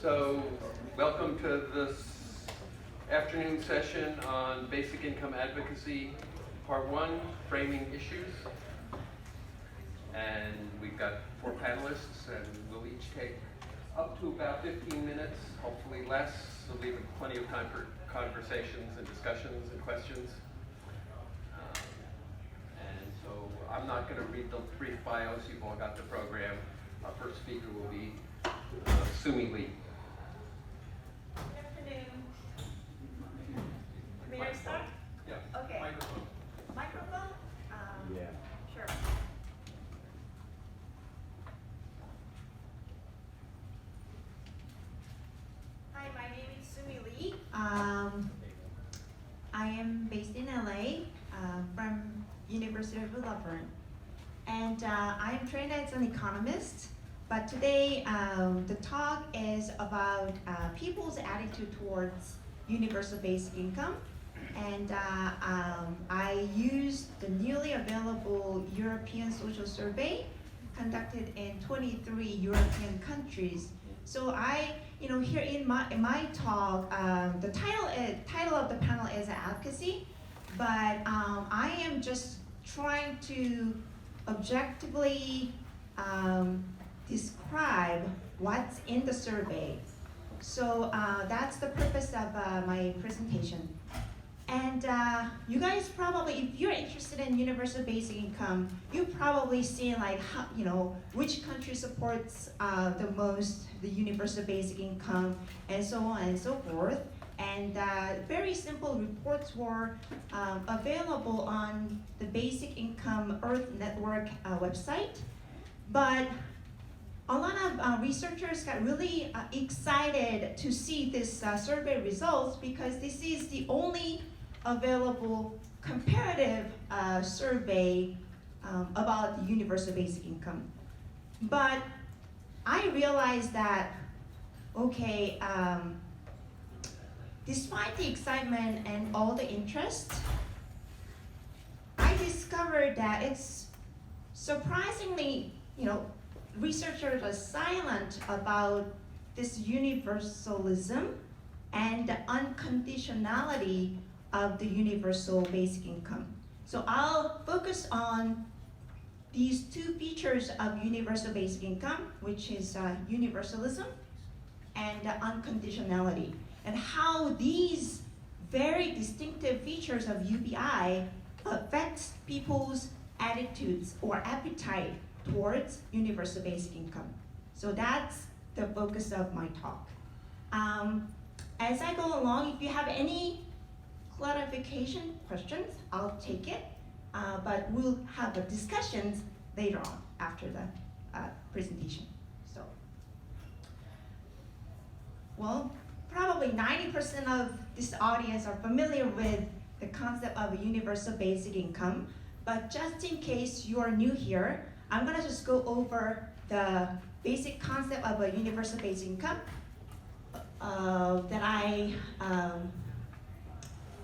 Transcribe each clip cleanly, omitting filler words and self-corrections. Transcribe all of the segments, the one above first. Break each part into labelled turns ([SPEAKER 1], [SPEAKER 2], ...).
[SPEAKER 1] So, welcome to this afternoon session on basic income advocacy, part one, framing issues. And we've got 4 panelists, and we'll each take up to about 15 minutes, hopefully less, so leave plenty of time for conversations and discussions and questions. And so I'm not going to read the brief bios, you've all got the program. Our first speaker will be Soomi Lee.
[SPEAKER 2] Good afternoon. May I start?
[SPEAKER 1] Yeah.
[SPEAKER 2] Okay.
[SPEAKER 1] Microphone.
[SPEAKER 2] Microphone?
[SPEAKER 3] Yeah.
[SPEAKER 2] Sure. Hi, my name is Soomi Lee. I am based in LA from University of Verne. And I am trained as an economist. But today, the talk is about people's attitude towards universal basic income. And I used the newly available European social survey conducted in 23 European countries. So here in my talk, the title of the panel is Advocacy, but I am just trying to objectively describe what's in the survey. So that's the purpose of my presentation. And you guys probably, if you're interested in universal basic income, you've probably seen like how, which country supports the most the universal basic income, and so on and so forth. And very simple reports were available on the Basic Income Earth Network website. But a lot of researchers got really excited to see this survey results because this is the only available comparative survey about the universal basic income. But I realized that, okay, despite the excitement and all the interest, I discovered that it's surprisingly, researchers are silent about this universalism and the unconditionality of the universal basic income. So I'll focus on these 2 features of universal basic income, which is universalism and unconditionality, and how these very distinctive features of UBI affect people's attitudes or appetite towards universal basic income. So that's the focus of my talk. As I go along, if you have any clarification questions, I'll take it, but we'll have discussions later on after the presentation. So, well, probably 90% of this audience are familiar with the concept of a universal basic income, but just in case you are new here, I'm gonna just go over the basic concept of a universal basic income that I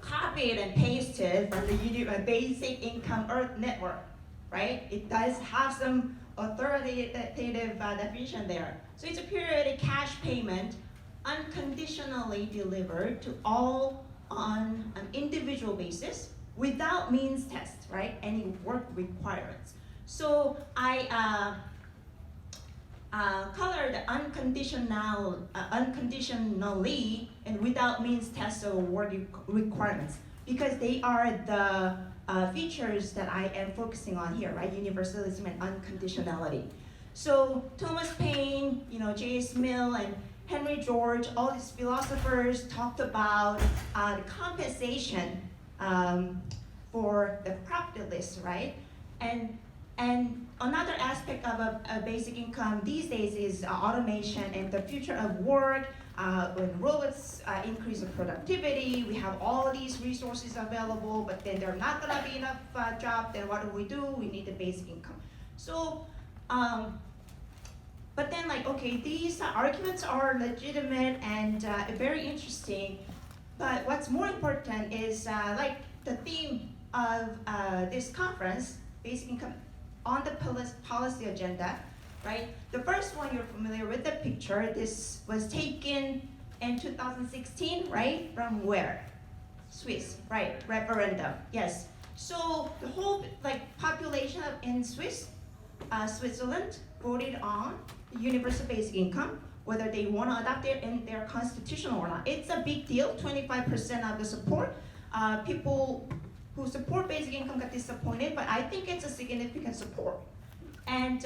[SPEAKER 2] copied and pasted from the Basic Income Earth Network, right? It does have some authoritative definition there. So it's a periodic cash payment unconditionally delivered to all on an individual basis without means test, right? Any work requirements. So I colored unconditionally and without means test or work requirements because they are the features that I am focusing on here, right? Universalism and unconditionality. So Thomas Paine, J.S. Mill, and Henry George, all these philosophers talked about the compensation for the capitalist, right? And another aspect of a basic income these days is automation and the future of work. When robots increase the productivity, we have all these resources available, but then there are not gonna be enough jobs, then what do? We need the basic income. So, but then okay, these arguments are legitimate and very interesting, but what's more important is the theme of this conference, basic income on the policy agenda, right? The first one, you're familiar with the picture. This was taken in 2016, right? From where? Swiss, right? Referendum, yes. So the whole population in Switzerland voted on the universal basic income, whether they want to adopt it in their constitution or not. It's a big deal. 25% of the support. People who support basic income got disappointed, but I think it's a significant support. And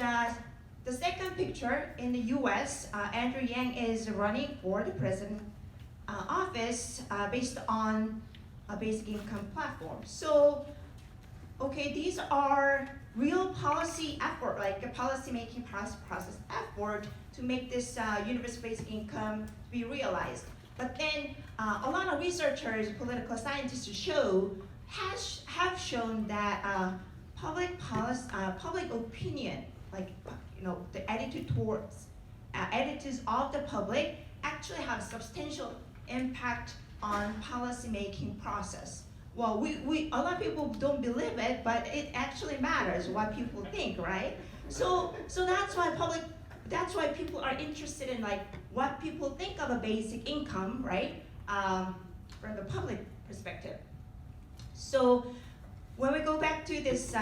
[SPEAKER 2] the second picture in the US, Andrew Yang is running for the president office based on a basic income platform. So, okay, these are real policy effort, like a policy making process effort to make this universal basic income be realized. But then a lot of researchers, political scientists have shown that public policy, public opinion, the attitudes of the public actually have substantial impact on policy making process. Well, a lot of people don't believe it, but it actually matters what people think, right? So that's why people are interested in what people think of a basic income, right? From the public perspective. So when we go back to this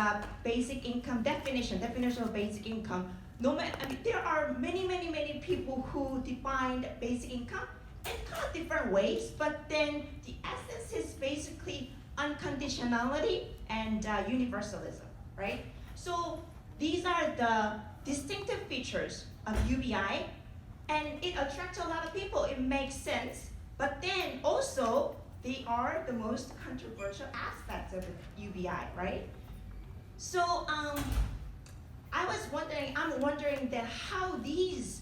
[SPEAKER 2] basic income definition of basic income, there are many people who defined basic income in kind of different ways, but then the essence is basically unconditionality and universalism, right? So these are the distinctive features of UBI, and it attracts a lot of people. It makes sense, but then also they are the most controversial aspects of the UBI, right? So I'm wondering that how these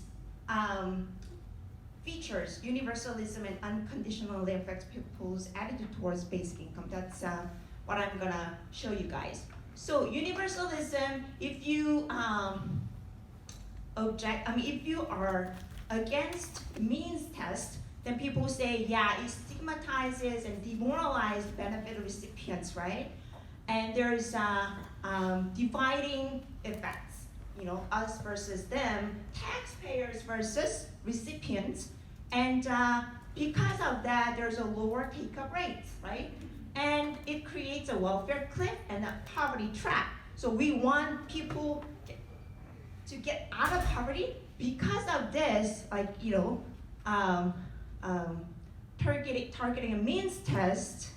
[SPEAKER 2] features, universalism and unconditionality, affects people's attitude towards basic income. That's what I'm gonna show you guys. So universalism, if you if you are against means test, then people say, yeah, it stigmatizes and demoralizes benefit recipients, right? And there's dividing effects, us versus them, taxpayers versus recipients, and because of that, there's a lower take-up rate, right? And it creates a welfare cliff and a poverty trap. So we want people to get out of poverty. Because of this, targeting a means test,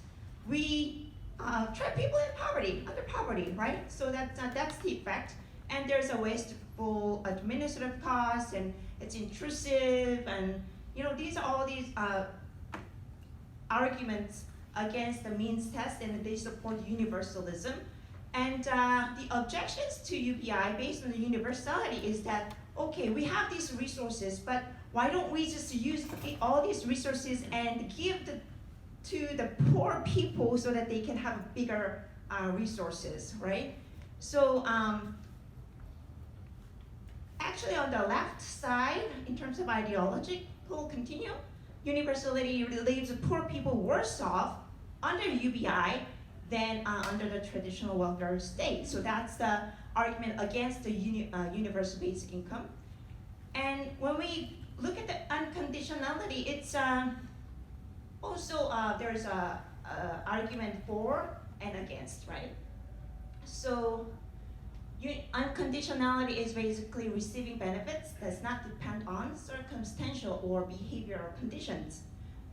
[SPEAKER 2] we trap people in poverty, under poverty, right? So that's the effect. And there's a wasteful administrative cost, and it's intrusive, and these are all these arguments against the means test, and they support universalism. And the objections to UBI based on the universality is that, okay, we have these resources, but why don't we just use all these resources and give to the poor people so that they can have bigger resources, right? So actually on the left side, in terms of ideological continuum, universality leaves poor people worse off under UBI than under the traditional welfare state. So that's the argument against the universal basic income. And when we look at the unconditionality, it's also there's a argument for and against, right? So unconditionality is basically receiving benefits does not depend on circumstantial or behavioral conditions.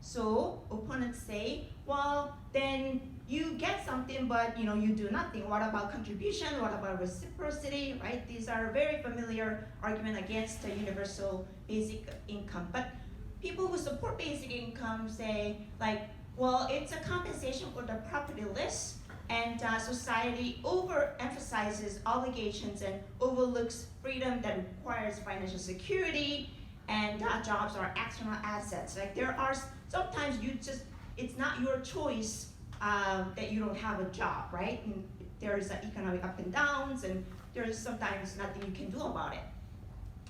[SPEAKER 2] So opponents say, well, then you get something, but you do nothing. What about contribution? What about reciprocity, right? These are very familiar argument against the universal basic income. But people who support basic income say, well, it's a compensation for the propertyless, and society overemphasizes obligations and overlooks freedom that requires financial security, and jobs are external assets. There are sometimes it's not your choice that you don't have a job, right? And there's economic up and downs, and there's sometimes nothing you can do about it.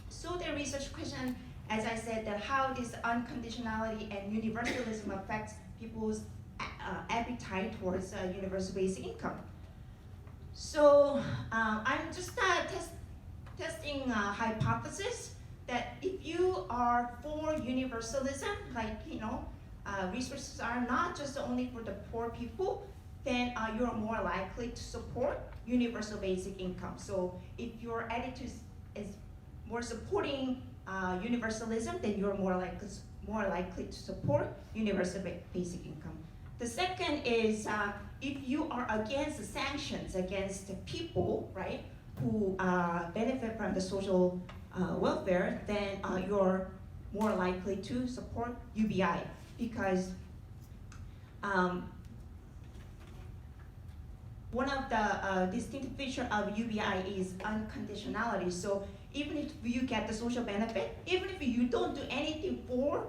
[SPEAKER 2] So the research question, as I said, that how this unconditionality and universalism affects people's appetite towards universal basic income. So I'm just testing hypothesis that if you are for universalism, like, resources are not just only for the poor people, then you're more likely to support universal basic income. So if your attitude is more supporting universalism, then you're more likely to support universal basic income. The second is if you are against the sanctions against the people, right, who benefit from the social welfare, then you're more likely to support UBI, because one of the distinctive features of UBI is unconditionality. So even if you get the social benefit, even if you don't do anything for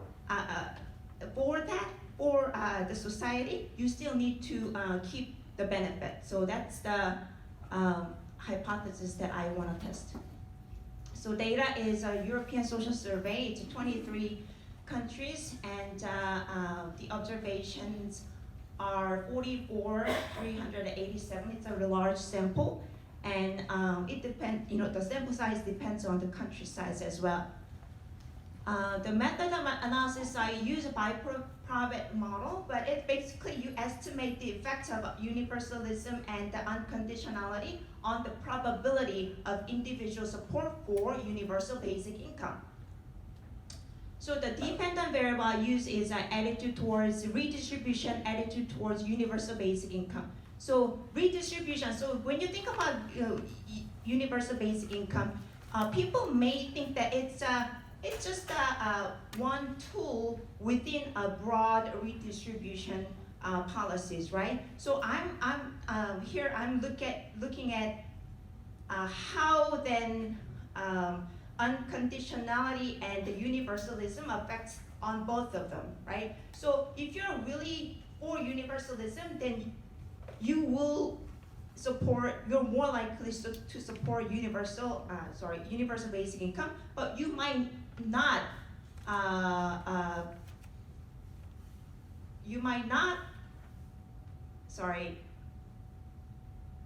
[SPEAKER 2] the society, you still need to keep the benefit. So that's the hypothesis that I want to test. So data is a European social survey. It's 23 countries, and the observations are 44,387. It's a large sample, and it depends. The sample size depends on the country size as well. The method of analysis, I use a by-product model, but it basically you estimate the effects of universalism and the unconditionality on the probability of individual support for universal basic income. So the dependent variable I use is attitude towards redistribution, attitude towards universal basic income. So redistribution, so when you think about universal basic income, people may think that it's just one tool within a broad redistribution policies, right? So I'm looking at how then unconditionality and the universalism affects on both of them, right? So if you're really for universalism, then you're more likely to support universal basic income, but you might not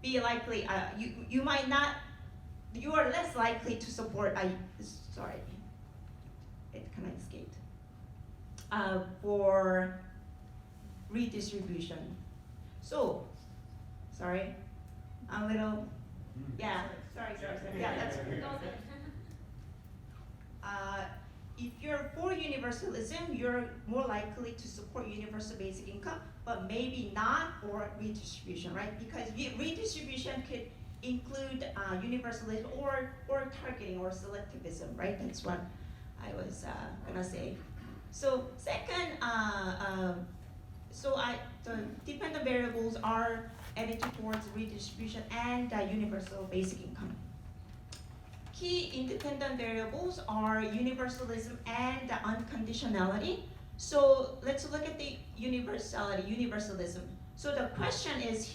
[SPEAKER 2] be likely, you are less likely to support, it kind of escaped, for redistribution. So, sorry, a little, yeah, sorry, yeah, that's if you're for universalism, you're more likely to support universal basic income, but maybe not for redistribution, right? Because redistribution could include universalism or targeting or selectivism, right? That's what I was gonna say. So second, the dependent variables are attitude towards redistribution and universal basic income. Key independent variables are universalism and unconditionality. So let's look at the universalism. So the question is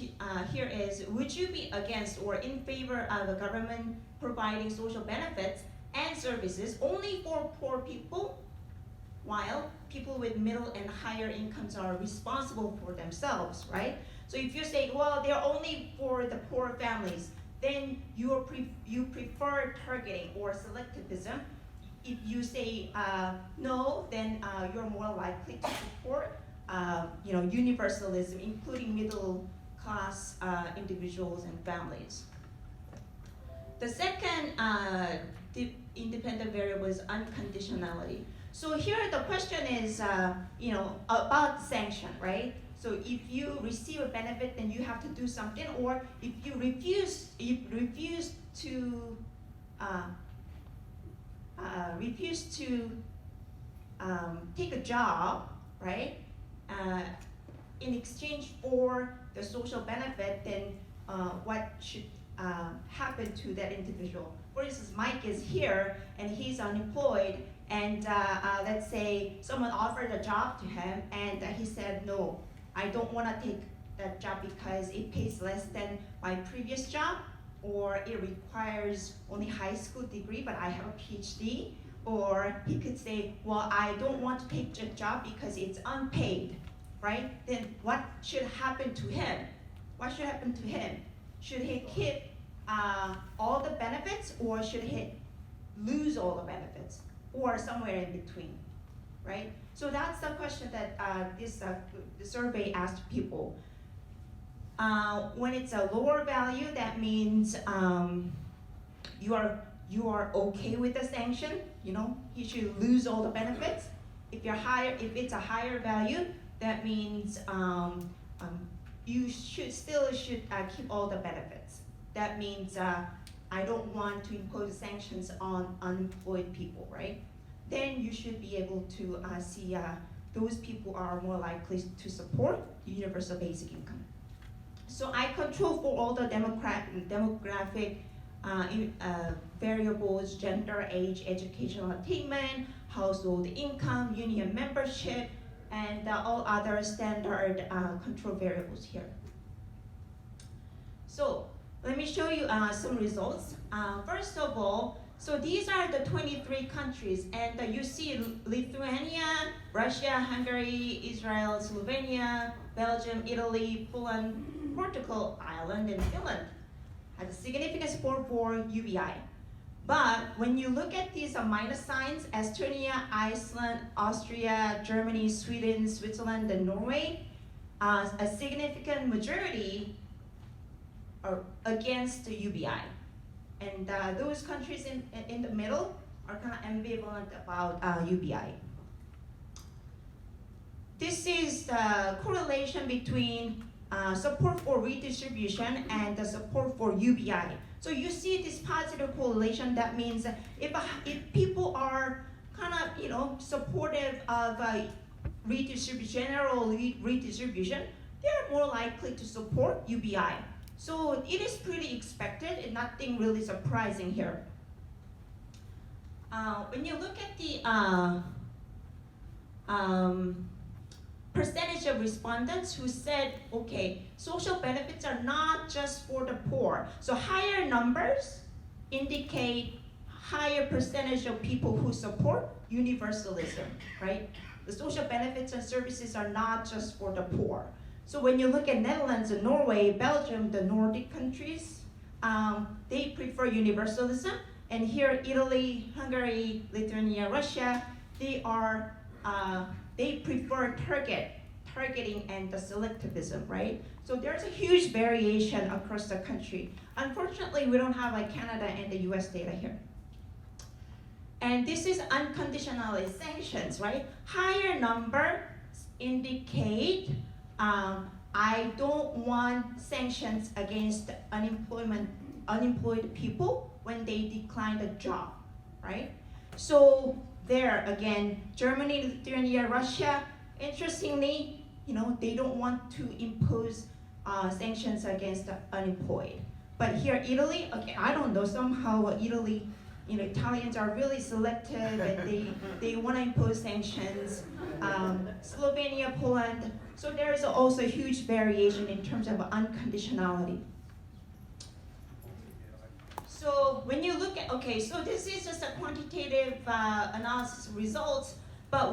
[SPEAKER 2] here is, would you be against or in favor of the government providing social benefits and services only for poor people, while people with middle and higher incomes are responsible for themselves, right? So if you say, well, they're only for the poor families, then you prefer targeting or selectivism. If you say no, then you're more likely to support universalism, including middle class individuals and families. The second independent variable is unconditionality. So here the question is about sanction, right? So if you receive a benefit, then you have to do something, or if you refuse to take a job, right? In exchange for the social benefit, then what should happen to that individual? For instance, Mike is here and he's unemployed, and let's say someone offered a job to him, and he said, no, I don't want to take that job because it pays less than my previous job, or it requires only high school degree, but I have a PhD. Or he could say, well, I don't want to take the job because it's unpaid, right? Then what should happen to him? What should happen to him? Should he keep all the benefits, or should he lose all the benefits, or somewhere in between, right? So that's the question that the survey asked people. When it's a lower value, that means you are okay with the sanction. You should lose all the benefits. If it's a higher value, that means you should keep all the benefits. That means I don't want to impose sanctions on unemployed people, right? Then you should be able to see those people are more likely to support the universal basic income. So I control for all the demographic variables: gender, age, educational attainment, household income, union membership, and all other standard control variables here. So let me show you some results. First of all, so these are the 23 countries, and you see Lithuania, Russia, Hungary, Israel, Slovenia, Belgium, Italy, Poland, Portugal, Ireland, and Finland has a significant score for UBI. But when you look at these minus signs, Estonia, Iceland, Austria, Germany, Sweden, Switzerland, and Norway, a significant majority are against the UBI. And those countries in the middle are kind of ambivalent about UBI. This is the correlation between support for redistribution and the support for UBI. So you see this positive correlation. That means if people are kind of supportive of general redistribution, they're more likely to support UBI. So it is pretty expected, and nothing really surprising here. When you look at the percentage of respondents who said, okay, social benefits are not just for the poor. So higher numbers indicate higher percentage of people who support universalism, right? The social benefits and services are not just for the poor. So when you look at Netherlands and Norway, Belgium, the Nordic countries, they prefer universalism. And here, Italy, Hungary, Lithuania, Russia, they prefer targeting and the selectivism, right? So there's a huge variation across the country. Unfortunately, we don't have like Canada and the US data here. And this is unconditionality sanctions, right? Higher numbers indicate I don't want sanctions against unemployed people when they decline a job, right? So there again, Germany, Lithuania, Russia, interestingly, they don't want to impose sanctions against the unemployed. But here, Italy, okay, I don't know, somehow Italy, Italians are really selective and they want to impose sanctions. Slovenia, Poland, so there is also a huge variation in terms of unconditionality. So when you look at, okay, so this is just a quantitative analysis results, but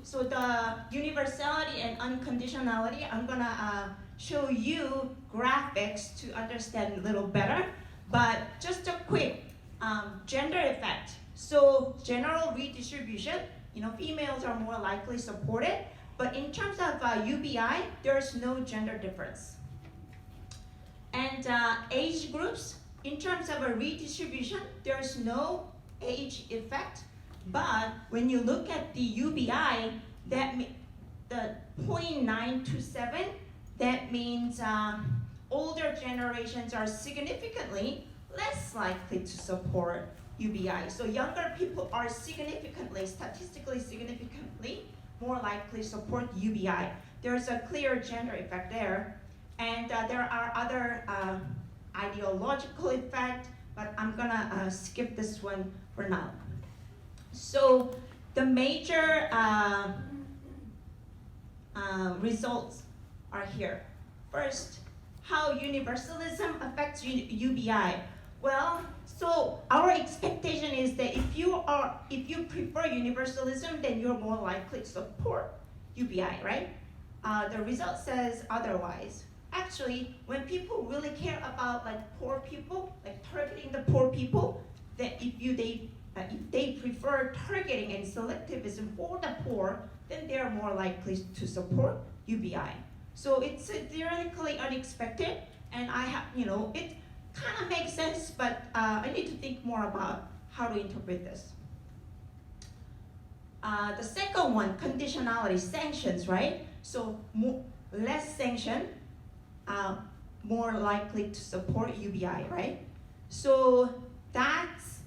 [SPEAKER 2] so the universality and unconditionality, I'm gonna show you graphics to understand a little better, but just a quick gender effect. So general redistribution, females are more likely supported, but in terms of UBI, there's no gender difference. And age groups, in terms of a redistribution, there's no age effect, but when you look at the UBI, the 0.927, that means older generations are significantly less likely to support UBI. So younger people are statistically significantly more likely to support UBI. There's a clear gender effect there. And there are other ideological effects, but I'm gonna skip this one for now. So the major results are here. First, how universalism affects UBI. Well, so our expectation is that if you prefer universalism, then you're more likely to support UBI, right? The result says otherwise. actually, when people really care about like poor people, like targeting the poor people, then if they prefer targeting and selectivism for the poor, then they are more likely to support UBI. So it's theoretically unexpected, and it kind of makes sense, but I need to think more about how to interpret this. The second one, conditionality, sanctions, right? So less sanction, more likely to support UBI, right? So that's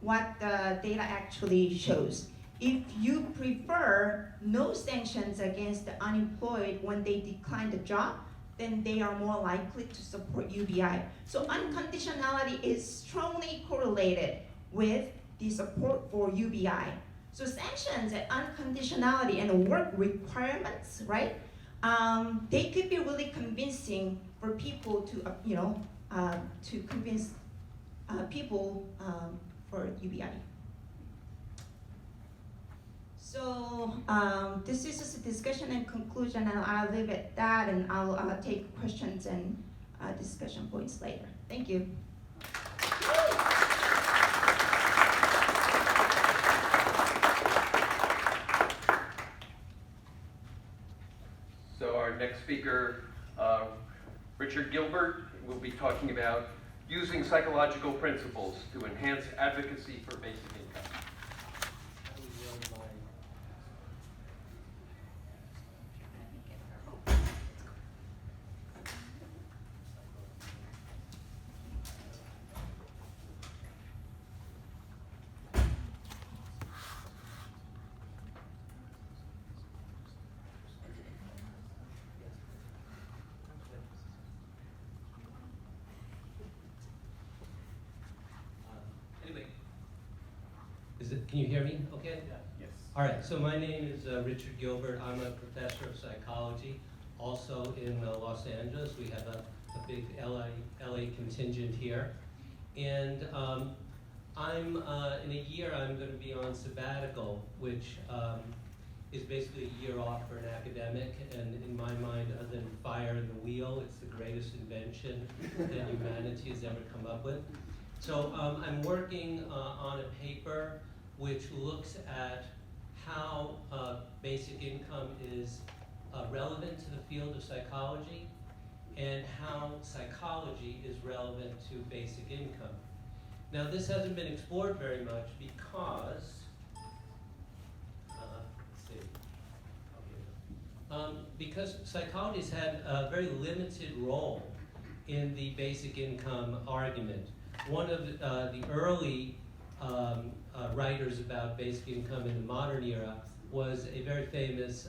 [SPEAKER 2] what the data actually shows. If you prefer no sanctions against the unemployed when they decline the job, then they are more likely to support UBI. So unconditionality is strongly correlated with the support for UBI. So sanctions and unconditionality and work requirements, right? They could be really convincing for people to convince people for UBI. So this is just a discussion and conclusion, and I'll leave it at that, and I'll take questions and discussion points later. Thank you.
[SPEAKER 1] So our next speaker, Richard Gilbert, will be talking about using psychological principles to enhance advocacy for basic income.
[SPEAKER 3] Can you hear me okay?
[SPEAKER 1] Yeah. Yes.
[SPEAKER 3] All right, so my name is Richard Gilbert. I'm a professor of psychology, also in Los Angeles. We have a big LA contingent here. And I'm, in a year, I'm going to be on sabbatical, which is basically a year off for an academic. And in my mind, other than fire in the wheel, it's the greatest invention that humanity has ever come up with. So I'm working on a paper which looks at how basic income is relevant to the field of psychology and how psychology is relevant to basic income. Now, this hasn't been explored very much because, because psychology has had a very limited role in the basic income argument. One of the early writers about basic income in the modern era was a very famous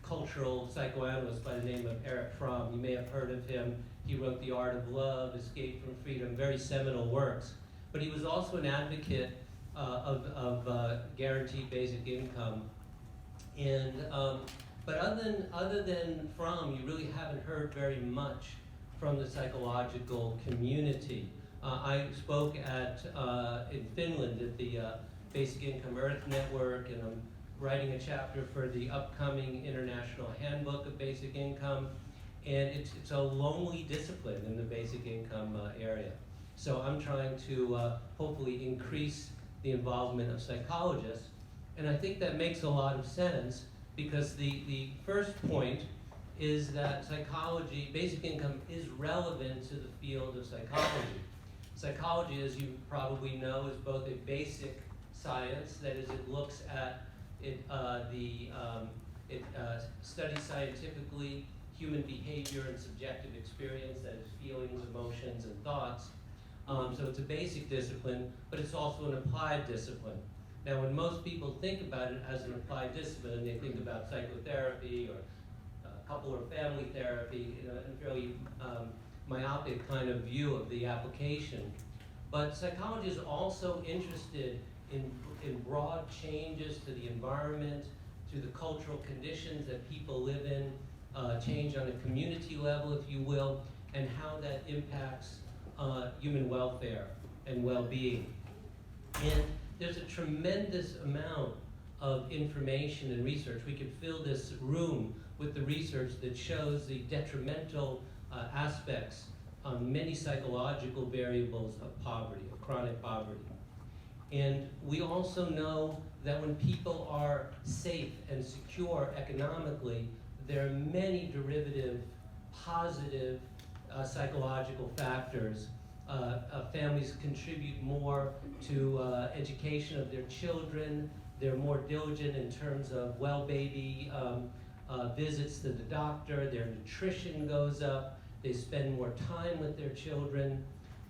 [SPEAKER 3] cultural psychoanalyst by the name of Erich Fromm. You may have heard of him. He wrote The Art of Love, Escape from Freedom, very seminal works. But he was also an advocate of guaranteed basic income. And but other than Fromm, you really haven't heard very much from the psychological community. I spoke in Finland at the Basic Income Earth Network, and I'm writing a chapter for the upcoming International Handbook of Basic Income, and it's a lonely discipline in the basic income area. So I'm trying to hopefully increase the involvement of psychologists, and I think that makes a lot of sense because the first point is that psychology, basic income, is relevant to the field of psychology. Psychology, as you probably know, is both a basic science, that is, it looks at it studies scientifically human behavior and subjective experience, that is, feelings, emotions, and thoughts. So it's a basic discipline, but it's also an applied discipline. Now, when most people think about it as an applied discipline, they think about psychotherapy or couple or family therapy, in a fairly myopic kind of view of the application. But psychology is also interested in broad changes to the environment, to the cultural conditions that people live in, change on a community level, if you will, and how that impacts human welfare and well-being. And there's a tremendous amount of information and research. We could fill this room with the research that shows the detrimental aspects, many psychological variables of poverty, of chronic poverty. And we also know that when people are safe and secure economically, there are many derivative, positive psychological factors. Families contribute more to education of their children. They're more diligent in terms of well-baby visits to the doctor. Their nutrition goes up. They spend more time with their children,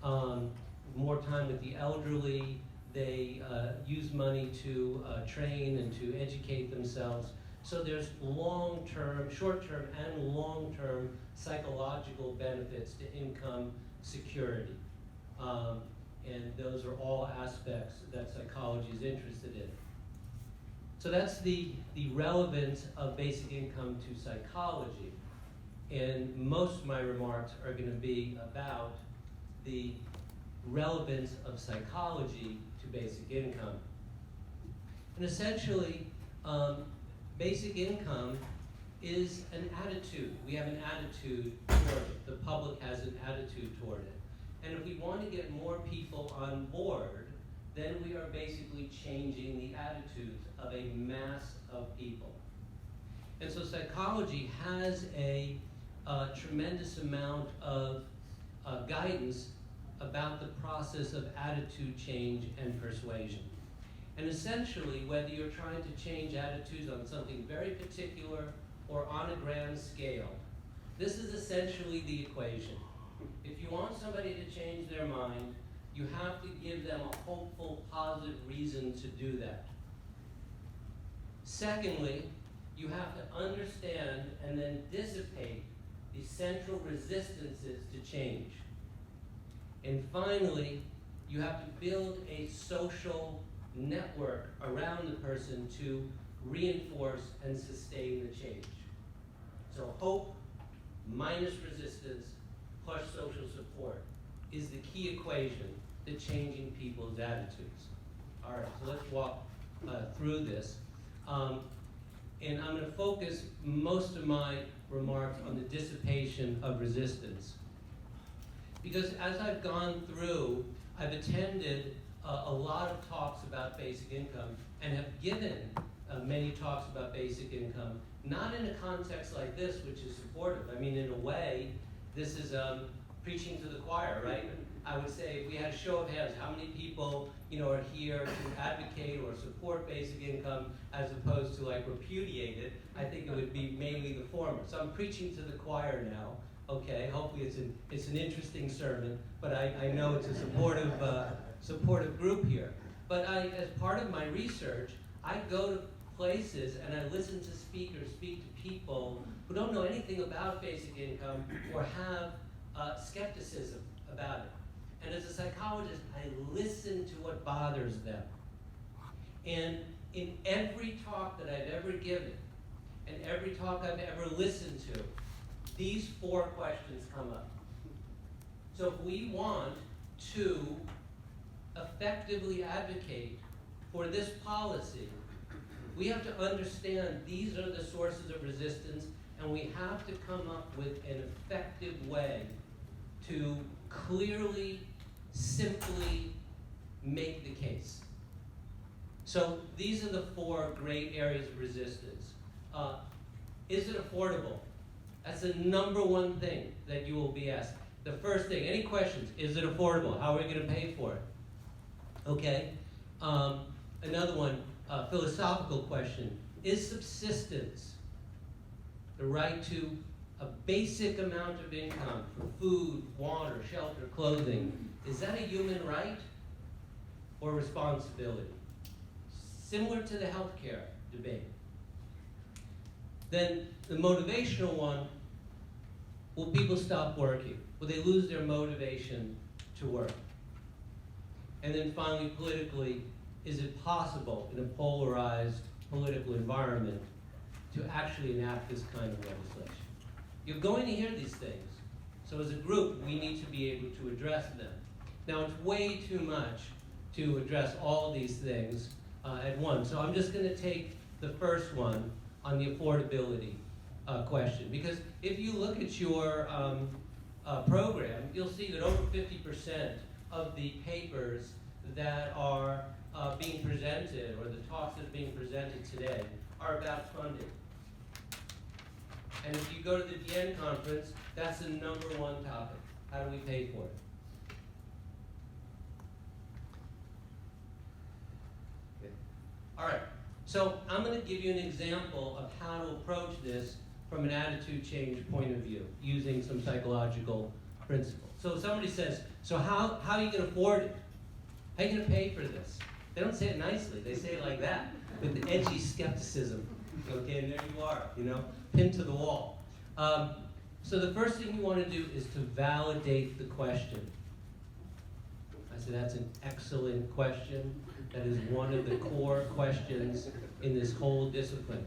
[SPEAKER 3] more time with the elderly. They use money to train and to educate themselves. So there's long-term, short-term and long-term psychological benefits to income security. And those are all aspects that psychology is interested in. So that's the relevance of basic income to psychology. And most of my remarks are going to be about the relevance of psychology to basic income. And essentially, basic income is an attitude. We have an attitude toward it. The public has an attitude toward it. And if we want to get more people on board, then we are basically changing the attitudes of a mass of people. And so psychology has a tremendous amount of guidance about the process of attitude change and persuasion. And essentially, whether you're trying to change attitudes on something very particular or on a grand scale, this is essentially the equation. If you want somebody to change their mind, you have to give them a hopeful, positive reason to do that. Secondly, you have to understand and then dissipate the central resistances to change. And finally, you have to build a social network around the person to reinforce and sustain the change. So hope minus resistance plus social support is the key equation to changing people's attitudes. All right, so let's walk through this. And I'm going to focus most of my remarks on the dissipation of resistance. Because as I've gone through, I've attended a lot of talks about basic income and have given many talks about basic income, not in a context like this, which is supportive. I mean, in a way, this is preaching to the choir, right? I would say if we had a show of hands, how many people, are here to advocate or support basic income as opposed to like repudiate it? I think it would be mainly the former. So I'm preaching to the choir now. Okay, hopefully it's an interesting sermon, but I know it's a supportive group here. But as part of my research, I go to places and I listen to speakers speak to people who don't know anything about basic income or have skepticism about it. And as a psychologist, I listen to what bothers them. And in every talk that I've ever given, and every talk I've ever listened to, these four questions come up. So if we want to effectively advocate for this policy, we have to understand these are the sources of resistance, and we have to come up with an effective way to clearly, simply make the case. So these are the four great areas of resistance. Is it affordable? That's the number one thing that you will be asked. The first thing, any questions? Is it affordable? How are we going to pay for it? Okay. Another one, philosophical question. Is subsistence, the right to a basic amount of income for food, water, shelter, clothing, is that a human right or responsibility? Similar to the healthcare debate. Then the motivational one, will people stop working? Will they lose their motivation to work? And then finally, politically, is it possible in a polarized political environment to actually enact this kind of legislation? You're going to hear these things. So as a group, we need to be able to address them. Now, it's way too much to address all these things at once. So I'm just going to take the first one on the affordability question. Because if you look at your program, you'll see that over 50% of the papers that are being presented, or the talks that are being presented today, are about funding. And if you go to the DN conference, that's the #1 topic. How do we pay for it? Okay. All right, so I'm going to give you an example of how to approach this from an attitude change point of view, using some psychological principles. So somebody says, so how are you going to afford it? How are you going to pay for this? They don't say it nicely, they say it like that, with edgy skepticism. Okay, and there you are, pinned to the wall. So the first thing you want to do is to validate the question. I said that's an excellent question. That is one of the core questions in this whole discipline.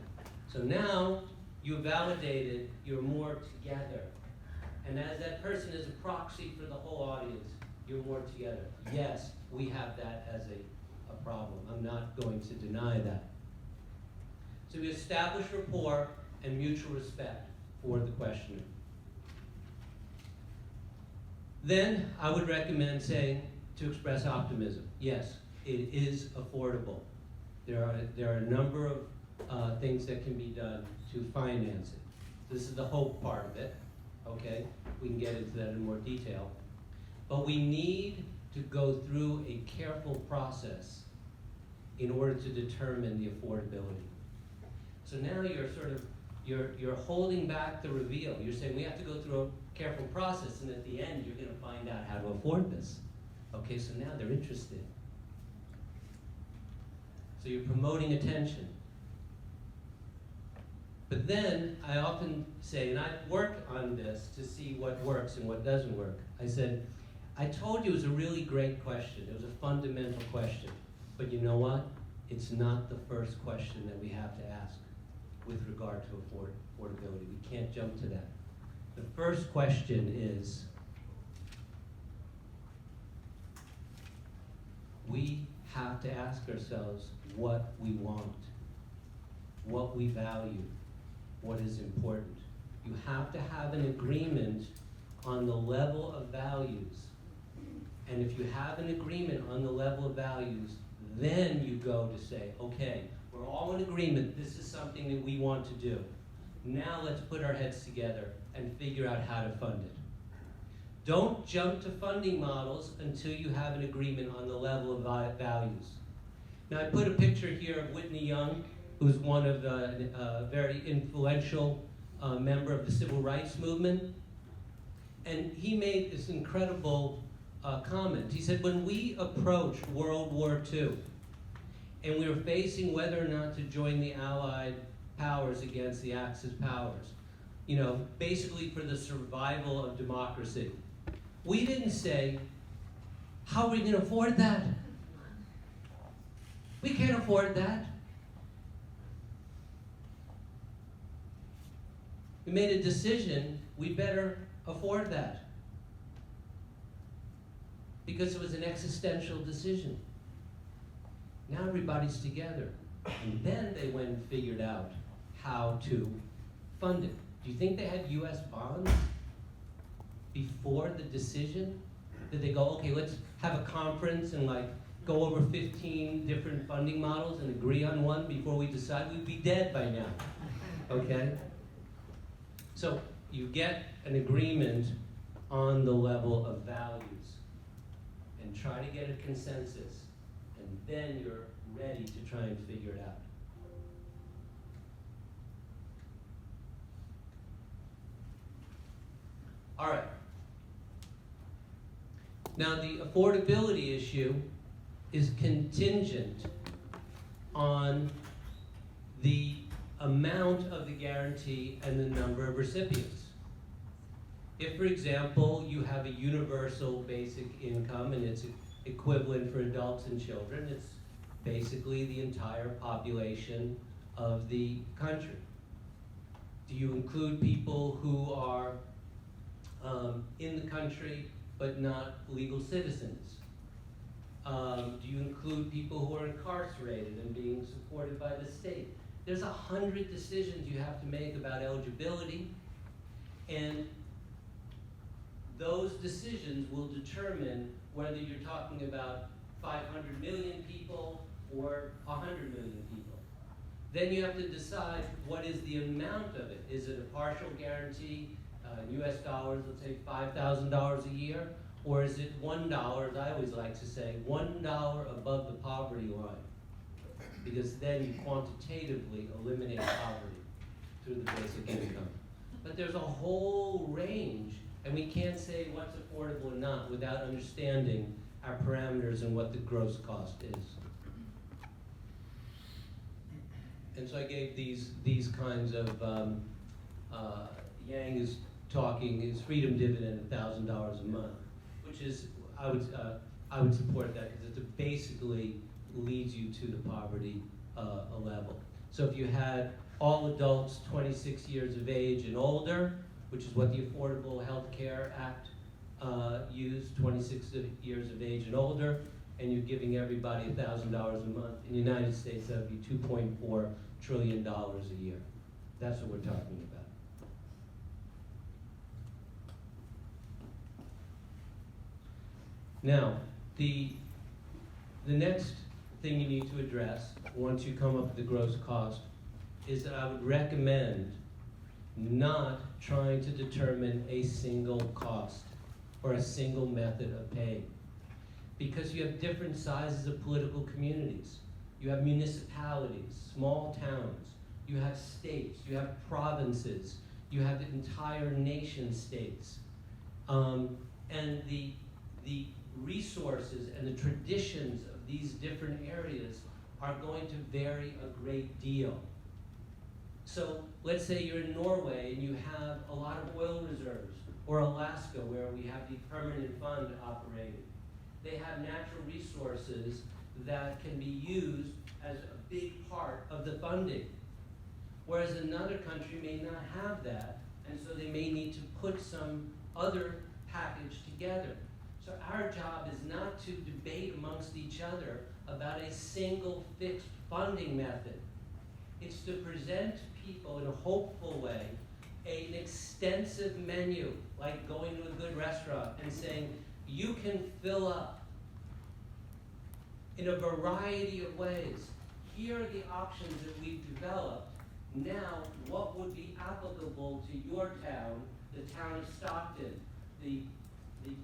[SPEAKER 3] So now you validated, you're more together. And as that person is a proxy for the whole audience, you're more together. Yes, we have that as a problem. I'm not going to deny that. So we establish rapport and mutual respect for the questioner. Then I would recommend saying to express optimism. Yes, it is affordable. There are a number of things that can be done to finance it. This is the hope part of it, okay? We can get into that in more detail. But we need to go through a careful process in order to determine the affordability. So now you're holding back the reveal. You're saying we have to go through a careful process, and at the end you're going to find out how to afford this. Okay, so now they're interested. So you're promoting attention. But then I often say, and I've worked on this to see what works and what doesn't work. I said, I told you it was a really great question. It was a fundamental question. But you know what? It's not the first question that we have to ask with regard to affordability. We can't jump to that. The first question is, we have to ask ourselves what we want, what we value, what is important. You have to have an agreement on the level of values. And if you have an agreement on the level of values, then you go to say, okay, we're all in agreement, this is something that we want to do. Now let's put our heads together and figure out how to fund it. Don't jump to funding models until you have an agreement on the level of values. Now I put a picture here of Whitney Young, who's one of the very influential member of the civil rights movement. And he made this incredible comment. He said, when we approached World War II, and we were facing whether or not to join the Allied powers against the Axis powers, basically for the survival of democracy, we didn't say, how are we going to afford that? We can't afford that. We made a decision, we better afford that. Because it was an existential decision. Now everybody's together. And then they went and figured out how to fund it. Do you think they had US bonds before the decision? Did they go, okay, let's have a conference and go over 15 different funding models and agree on one before we decide? We'd be dead by now, okay? So you get an agreement on the level of values and try to get a consensus, and then you're ready to try and figure it out. All right. Now the affordability issue is contingent on the amount of the guarantee and the number of recipients. If, for example, you have a universal basic income and it's equivalent for adults and children, it's basically the entire population of the country. Do you include people who are in the country but not legal citizens? Do you include people who are incarcerated and being supported by the state? There's 100 decisions you have to make about eligibility, and those decisions will determine whether you're talking about 500 million people or 100 million people. Then you have to decide what is the amount of it. Is it a partial guarantee, in US dollars, let's say $5,000 a year? Or is it $1, as I always like to say, $1 above the poverty line? Because then you quantitatively eliminate poverty through the basic income. But there's a whole range, and we can't say what's affordable or not without understanding our parameters and what the gross cost is. And so I gave these kinds of, Yang is talking, his freedom dividend $1,000 a month, which is, I would support that because it basically leads you to the poverty level. So if you had all adults 26 years of age and older, which is what the Affordable Health Care Act used, 26 years of age and older, and you're giving everybody $1,000 a month. In the United States, that would be $2.4 trillion a year. That's what we're talking about. Now, the next thing you need to address once you come up with the gross cost is that I would recommend not trying to determine a single cost or a single method of paying. Because you have different sizes of political communities. You have municipalities, small towns, you have states, you have provinces, you have entire nation states. And the resources and the traditions of these different areas are going to vary a great deal. So let's say you're in Norway and you have a lot of oil reserves, or Alaska where we have the permanent fund operating. They have natural resources that can be used as a big part of the funding. Whereas another country may not have that, and so they may need to put some other package together. So our job is not to debate amongst each other about a single fixed funding method. It's to present to people in a hopeful way an extensive menu, like going to a good restaurant and saying, you can fill up in a variety of ways. Here are the options that we've developed. Now, what would be applicable to your town, the town of Stockton, the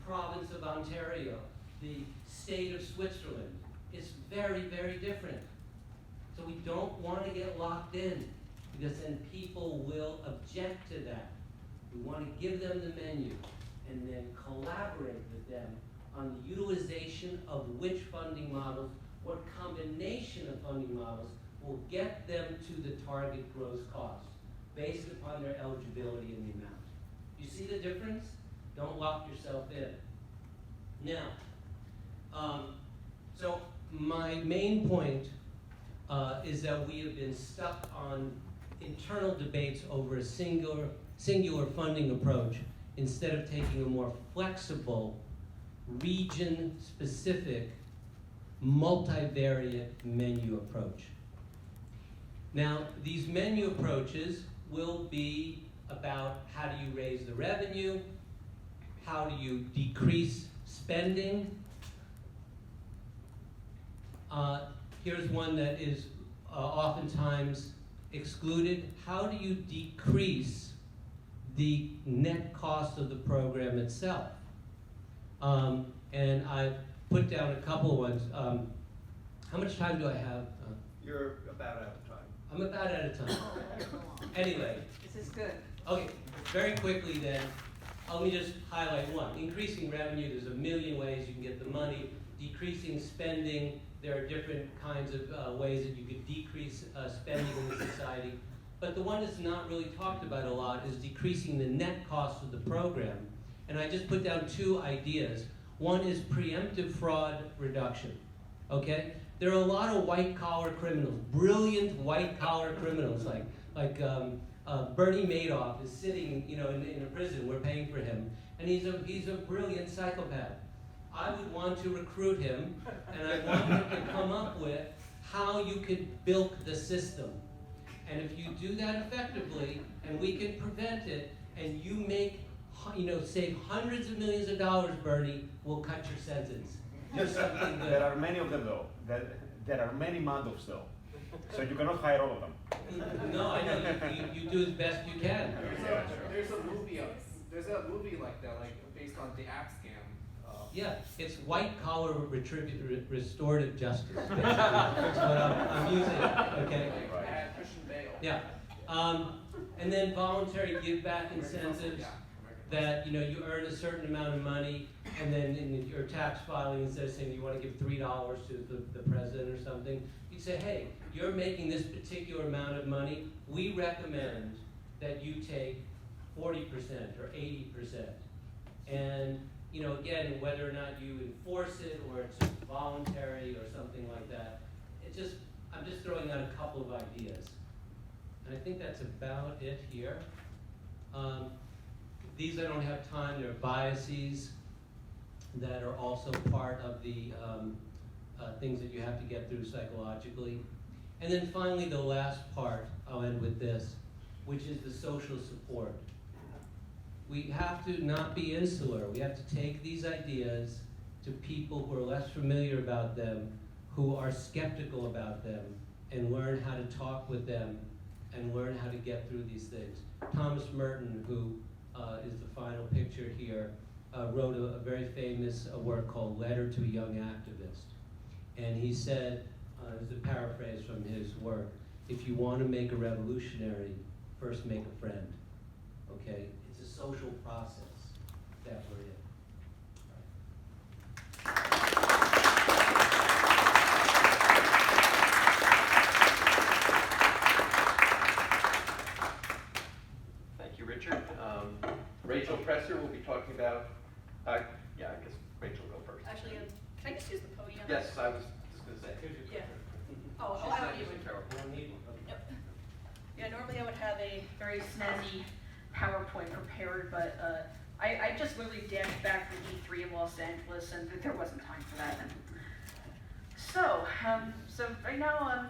[SPEAKER 3] province of Ontario, the state of Switzerland? It's very, very different. So we don't want to get locked in, because then people will object to that. We want to give them the menu and then collaborate with them on the utilization of which funding models, what combination of funding models will get them to the target gross cost based upon their eligibility and the amount. You see the difference? Don't lock yourself in. Now, so my main point is that we have been stuck on internal debates over a singular funding approach instead of taking a more flexible, region-specific, multivariate menu approach. Now, these menu approaches will be about how do you raise the revenue, how do you decrease spending. Here's one that is oftentimes excluded. How do you decrease the net cost of the program itself? And I've put down a couple ones. How much time do I have?
[SPEAKER 1] You're about out of time.
[SPEAKER 3] I'm about out of time. Anyway.
[SPEAKER 4] This is good.
[SPEAKER 3] Okay, very quickly then, let me just highlight one. Increasing revenue, there's a million ways you can get the money. Decreasing spending, there are different kinds of ways that you could decrease spending in the society. But the one that's not really talked about a lot is decreasing the net cost of the program. And I just put down two ideas. One is preemptive fraud reduction, okay? There are a lot of white-collar criminals, brilliant white-collar criminals, like Bernie Madoff is sitting, in a prison. We're paying for him, and he's a brilliant psychopath. I would want to recruit him, and I want him to come up with how you could bilk the system. And if you do that effectively, and we can prevent it, and you make save hundreds of millions of dollars, Bernie, we'll cut your sentence. Do something good.
[SPEAKER 4] There are many of them though. There are many Madoffs though. So you cannot hire all of them.
[SPEAKER 3] No, I know, you do as best you can.
[SPEAKER 5] There's a movie like that, like based on the app scam.
[SPEAKER 3] Yeah, it's white collar restorative justice, basically. That's what I'm using, okay?
[SPEAKER 5] And Christian Bale.
[SPEAKER 3] Yeah, and then voluntary give back incentives that, you earn a certain amount of money, and then in your tax filing, instead of saying you want to give $3 to the president or something, you say, hey, you're making this particular amount of money, we recommend that you take 40% or 80%. And again, whether or not you enforce it or it's just voluntary or something like that, I'm just throwing out a couple of ideas. And I think that's about it here. These I don't have time, they're biases that are also part of the things that you have to get through psychologically. And then finally, the last part, I'll end with this, which is the social support. We have to not be insular. We have to take these ideas to people who are less familiar about them, who are skeptical about them, and learn how to talk with them and learn how to get through these things. Thomas Merton, who is the final picture here, wrote a very famous work called Letter to a Young Activist. And he said, this is a paraphrase from his work, if you want to make a revolutionary, first make a friend, okay? It's a social process that we're in.
[SPEAKER 1] Thank you, Richard. Rachel Presser will be talking about, I guess Rachel will go first.
[SPEAKER 6] Actually, can I just use the podium?
[SPEAKER 1] Yes, I was just going to say.
[SPEAKER 6] Yeah. Oh,
[SPEAKER 1] She's
[SPEAKER 6] I
[SPEAKER 1] not
[SPEAKER 6] don't need
[SPEAKER 1] using
[SPEAKER 6] one.
[SPEAKER 1] PowerPoint.
[SPEAKER 3] You don't need one. Okay.
[SPEAKER 6] Yep. Yeah, normally I would have a very snazzy PowerPoint prepared, but I just literally dashed back from E3 in Los Angeles, and there wasn't time for that. So right now,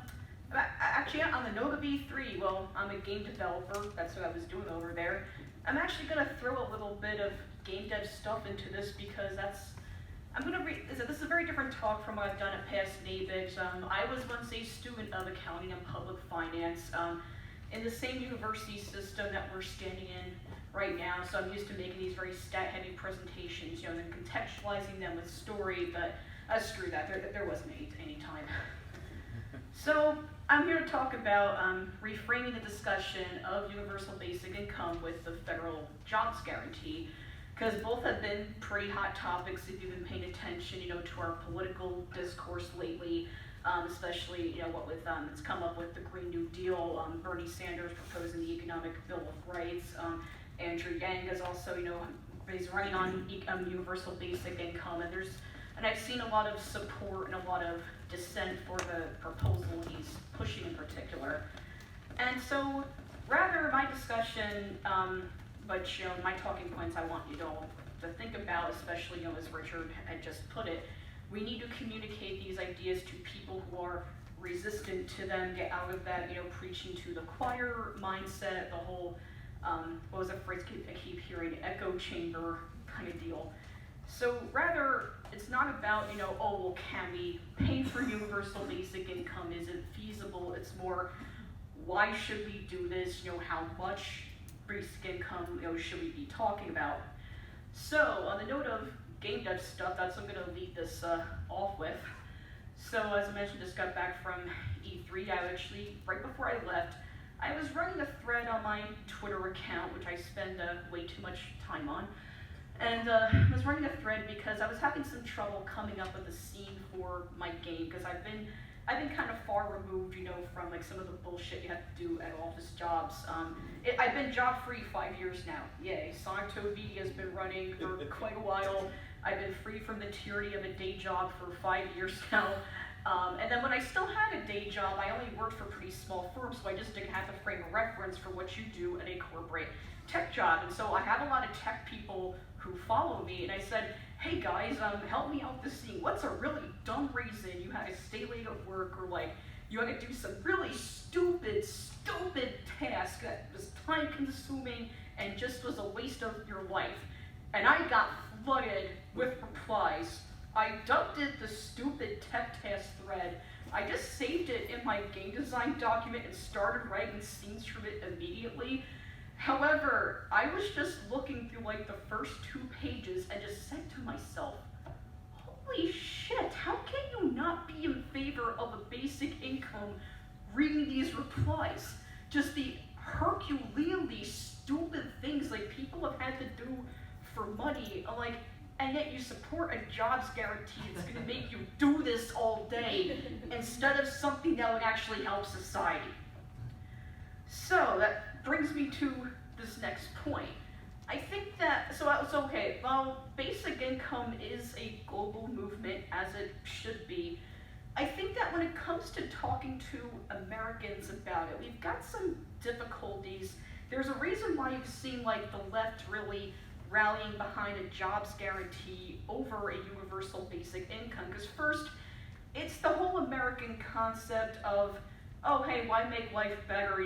[SPEAKER 6] actually on the note of E3, well, I'm a game developer. That's what I was doing over there. I'm actually going to throw a little bit of game dev stuff into this because this is a very different talk from what I've done at past NABIGs. I was once a student of accounting and public finance in the same university system that we're standing in right now. So I'm used to making these very stat-heavy presentations, and then contextualizing them with story. But screw that. There wasn't any time. So I'm here to talk about reframing the discussion of universal basic income with the federal jobs guarantee, because both have been pretty hot topics if you've been paying attention, to our political discourse lately, especially, what with it's come up with the Green New Deal, Bernie Sanders proposing the Economic Bill of Rights, Andrew Yang is also, is running on universal basic income, and I've seen a lot of support and a lot of dissent for the proposal he's pushing in particular. And so, rather my discussion, but my talking points I want you to think about, especially as Richard had just put it, we need to communicate these ideas to people who are resistant to them, get out of that, preaching to the choir mindset, the whole, what was the phrase I keep hearing, echo chamber kind of deal. So rather, it's not about, oh, well, can we pay for universal basic income? Is it feasible? It's more, why should we do this? How much basic income, should we be talking about? So on the note of game dev stuff, that's what I'm going to lead this off with. So as I mentioned, just got back from E3. I actually, right before I left, I was running a thread on my Twitter account, which I spend way too much time on. And I was running a thread because I was having some trouble coming up with a scene for my game, because I've been kind of far removed, from like some of the bullshit you have to do at office jobs. I've been job free 5 years now. Yay. Sonic Toby has been running for quite a while. I've been free from the tyranny of a day job for 5 years now. And then when I still had a day job, I only worked for pretty small firms, so I just didn't have to frame a reference for what you do at a corporate tech job. And so I have a lot of tech people who follow me, and I said, hey guys, help me out this scene. What's a really dumb reason you had to stay late at work, or like you had to do some really stupid task that was time consuming and just was a waste of your life. And I got flooded with replies. I dumped the stupid tech task thread. I just saved it in my game design document and started writing scenes from it immediately. However, I was just looking through like the first 2 pages and just said to myself, holy shit, how can you not be in favor of a basic income reading these replies? Just the Herculeanly stupid things like people have had to do for money, like, and yet you support a jobs guarantee that's gonna make you do this all day instead of something that would actually help society. So that brings me to this next point. I think that, so okay, well, basic income is a global movement, as it should be. I think that when it comes to talking to Americans about it, we've got some difficulties. There's a reason why you've seen like the left really rallying behind a jobs guarantee over a universal basic income. Because first, it's the whole American concept of, oh hey, why make life better,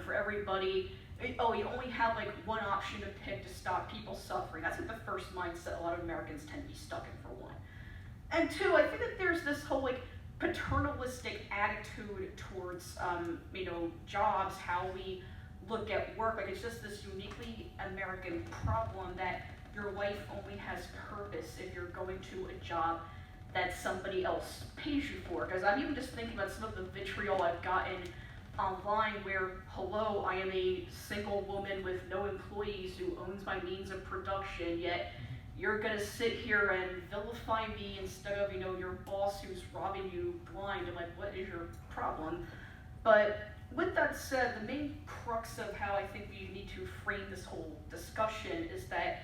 [SPEAKER 6] for everybody. Oh, you only have like one option to pick to stop people suffering. That's like the first mindset a lot of Americans tend to be stuck in, for one. And two, I think that there's this whole like paternalistic attitude towards jobs, how we look at work. Like it's just this uniquely American problem that your life only has purpose if you're going to a job that somebody else pays you for. Because I'm even just thinking about some of the vitriol I've gotten online where, hello, I am a single woman with no employees who owns my means of production, yet you're gonna sit here and vilify me instead of, your boss who's robbing you blind. I'm like, what is your problem? But with that said, the main crux of how I think we need to frame this whole discussion is that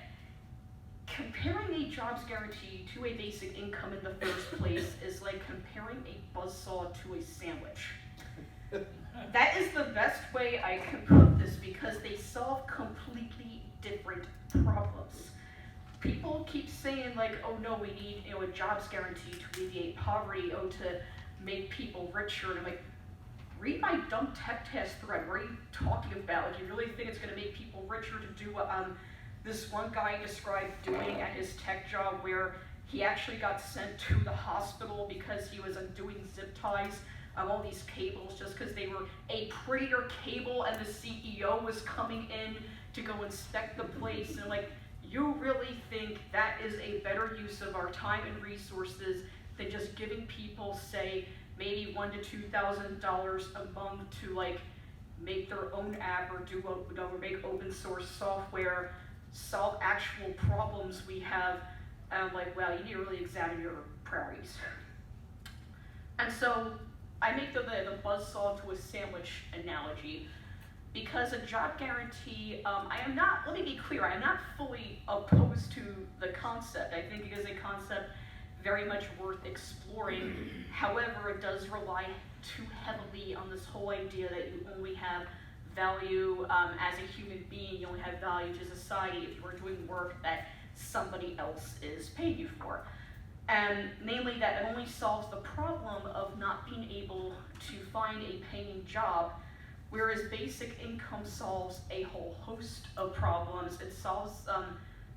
[SPEAKER 6] comparing a jobs guarantee to a basic income in the first place is like comparing a buzzsaw to a sandwich. That is the best way I can put this because they solve completely different problems. People keep saying like, oh no, we need a jobs guarantee to alleviate poverty, to make people richer. And I'm like, read my dumb tech test thread. What are you talking about? Like, you really think it's going to make people richer to do what this one guy described doing at his tech job, where he actually got sent to the hospital because he was undoing zip ties of all these cables just because they were a prettier cable, and the CEO was coming in to go inspect the place. And like, you really think that is a better use of our time and resources than just giving people, say, maybe $1,000 to $2,000 a month to like make their own app or or make open source software, solve actual problems we have? Like, well, you need to really examine your priorities. And so I make the buzzsaw to a sandwich analogy because a job guarantee, let me be clear, I am not fully opposed to the concept. I think it is a concept very much worth exploring. However, it does rely too heavily on this whole idea that you only have value as a human being, you only have value to society if you are doing work that somebody else is paying you for. And namely that it only solves the problem of not being able to find a paying job, whereas basic income solves a whole host of problems. It solves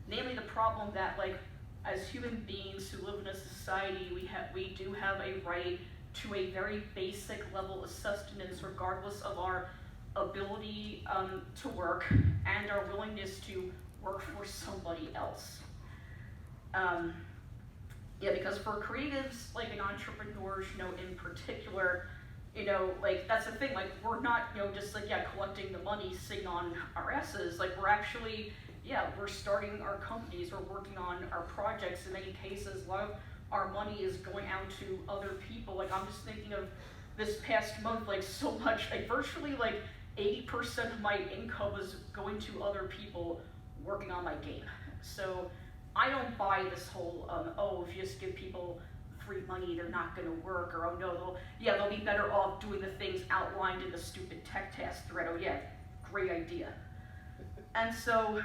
[SPEAKER 6] namely the problem that, like, as human beings who live in a society, we do have a right to a very basic level of sustenance regardless of our ability to work and our willingness to work for somebody else. Because for creatives, like, and entrepreneurs, in particular, like, that's the thing, like, we're not, just like, collecting the money, sitting on our asses. Like, we're actually, we're starting our companies, we're working on our projects. In many cases, a lot of our money is going out to other people. Like, I'm just thinking of this past month, like, so much, like, virtually, like, 80% of my income was going to other people working on my game. So I don't buy this whole, if you just give people free money, they're not going to work, or oh no, they'll be better off doing the things outlined in the stupid tech task thread. Oh yeah, great idea. And so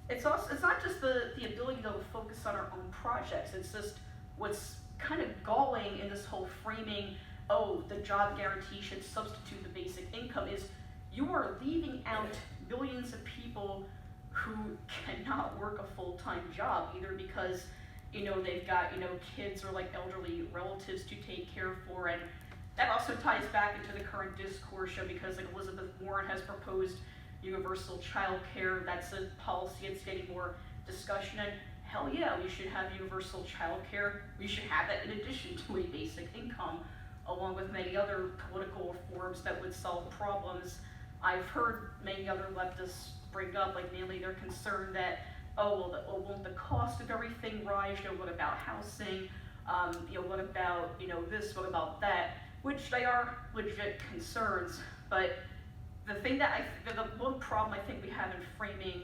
[SPEAKER 6] it's not just the ability to focus on our own projects. It's just what's kind of galling in this whole framing, the job guarantee should substitute the basic income, is you are leaving out millions of people who cannot work a full-time job, either because, they've got, kids or like elderly relatives to take care for, and that also ties back into the current discourse show, because like Elizabeth Warren has proposed universal child care. That's a policy that's getting more discussion, and hell yeah, we should have universal child care. We should have that in addition to a basic income, along with many other political reforms that would solve problems. I've heard many other leftists bring up, like mainly they're concerned that, won't the cost of everything rise? What about housing? What about, this, what about that? Which they are legit concerns, but the one problem I think we have in framing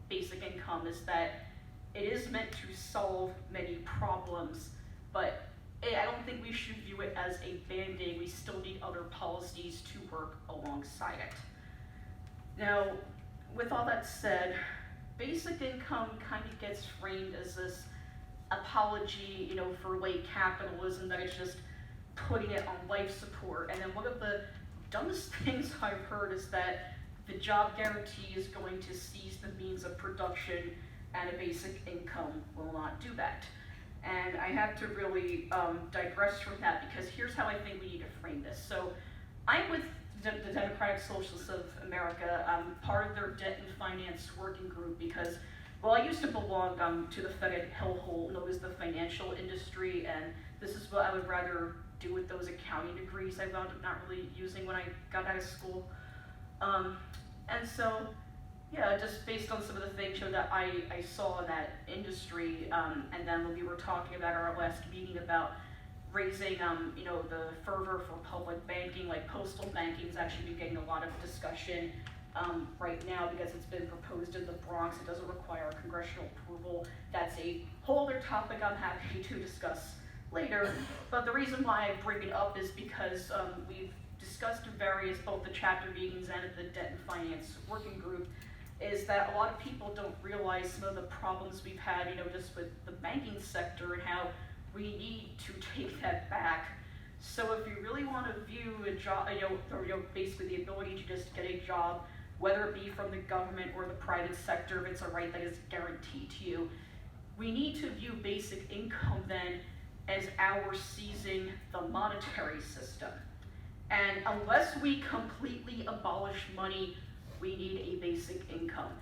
[SPEAKER 6] basic income is that it is meant to solve many problems, but I don't think we should view it as a band-aid. We still need other policies to work alongside it. Now, with all that said, basic income kind of gets framed as this apology, for late capitalism, that it's just putting it on life support. And then one of the dumbest things I've heard is that the job guarantee is going to seize the means of production, and a basic income will not do that. And I have to really digress from that, because here's how I think we need to frame this. So I'm with the Democratic Socialists of America. I'm part of their debt and finance working group because, I used to belong to the Fed hellhole known as the financial industry, and this is what I would rather do with those accounting degrees I wound up not really using when I got out of school. And so, yeah, just based on some of the things that I saw in that industry, and then when we were talking about our last meeting about raising, the fervor for public banking, like postal banking is actually been getting a lot of discussion right now because it's been proposed in the Bronx. It doesn't require congressional approval. That's a whole other topic I'm happy to discuss later. But the reason why I bring it up is because we've discussed in both the chapter meetings and at the debt and finance working group, is that a lot of people don't realize some of the problems we've had, just with the banking sector and how we need to take that back. So if you really want to view a job, basically the ability to just get a job, whether it be from the government or the private sector, if it's a right that is guaranteed to you, we need to view basic income then as our seizing the monetary system. And unless we completely abolish money, we need a basic income.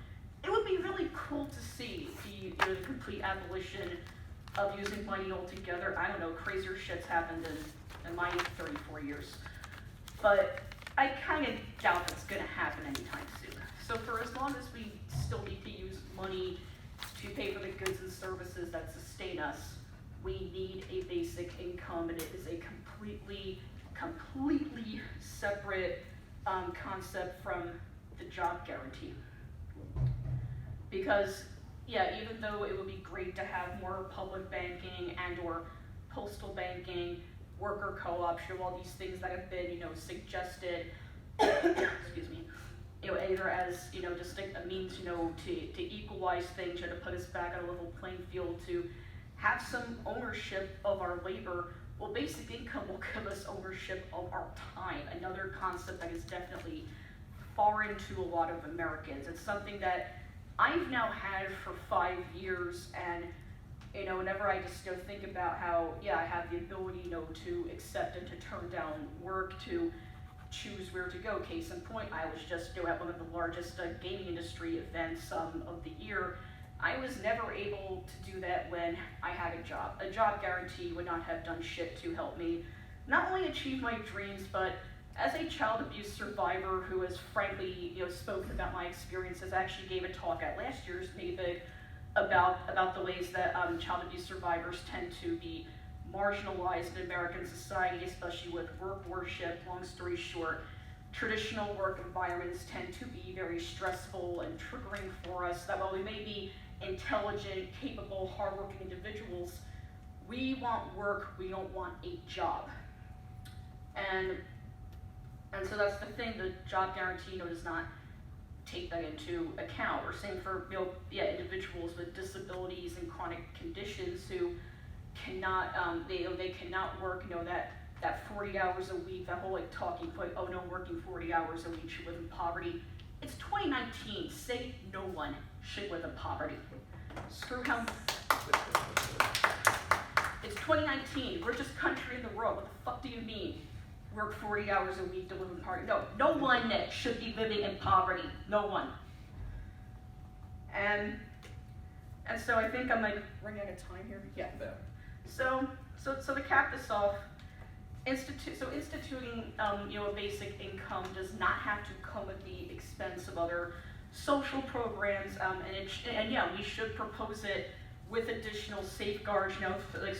[SPEAKER 6] It would be really cool to see the complete abolition of using money altogether. I don't know, crazier shit's happened in my 34 years. But I kind of doubt that's going to happen anytime soon. So for as long as we still need to use money to pay for the goods and services that sustain us, we need a basic income, and it is a completely separate concept from the job guarantee. Because, yeah, even though it would be great to have more public banking and or postal banking, worker co-ops, all these things that have been, suggested, excuse me, either as, just a means, to equalize things, to put us back on a level playing field, to have some ownership of our labor. Well, basic income will give us ownership of our time, another concept that is definitely foreign to a lot of Americans. It's something that I've now had for 5 years, and whenever I just think about how, I have the ability, to accept and to turn down work, to choose where to go. Case in point, I was just at one of the largest gaming industry events of the year. I was never able to do that when I had a job. A job guarantee would not have done shit to help me not only achieve my dreams, but as a child abuse survivor who has frankly, spoken about my experiences, I actually gave a talk at last year's NABIG about the ways that child abuse survivors tend to be marginalized in American society, especially with work worship. Long story short, traditional work environments tend to be very stressful and triggering for us, that while we may be intelligent, capable, hardworking individuals, we want work, we don't want a job. And so that's the thing, the job guarantee does not take that into account. Or same for individuals with disabilities and chronic conditions who cannot they cannot work, that that 40 hours a week, that whole like talking point, oh no, working 40 hours a week should live in poverty. It's 2019, say no one should live in poverty. Screw how, it's 2019, richest country in the world, what the fuck do you mean? Work 40 hours a week to live in poverty? No, no one should be living in poverty, no one. And so I think I'm like running out of time here. Yeah. So to cap this off, instituting a basic income does not have to come at the expense of other social programs, and yeah, we should propose it with additional safeguards.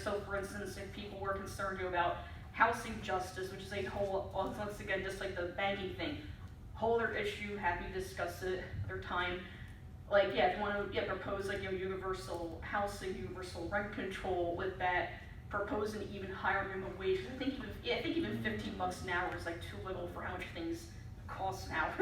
[SPEAKER 6] So for instance, if people were concerned about housing justice, which is a whole, once again, just like the banking thing, whole other issue, happy to discuss it another time. Like, yeah, if you want to propose like universal housing, universal rent control with that, propose an even higher minimum wage. I think even $15 an hour is like too little for how much things cost now.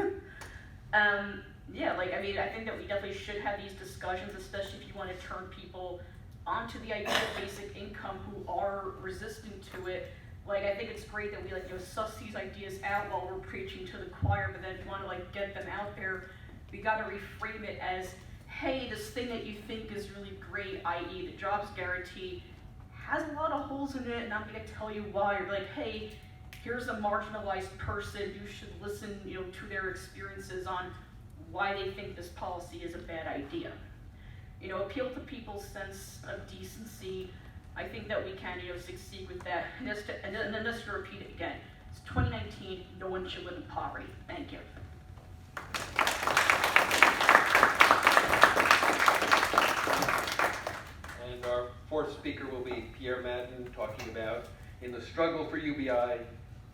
[SPEAKER 6] Yeah, I think that we definitely should have these discussions, especially if you want to turn people onto the idea of basic income who are resistant to it. I think it's great that we suss these ideas out while we're preaching to the choir, but then if you want to get them out there, we got to reframe it as, hey, this thing that you think is really great, i.e. the jobs guarantee, has a lot of holes in it, and I'm going to tell you why. Or hey, here's a marginalized person, you should listen to their experiences on why they think this policy is a bad idea. Appeal to people's sense of decency. I think that we can succeed with that. And then just to repeat it again, it's 2019, no one should live in poverty. Thank you.
[SPEAKER 1] And our fourth speaker will be Pierre Madden, talking about, in the struggle for UBI,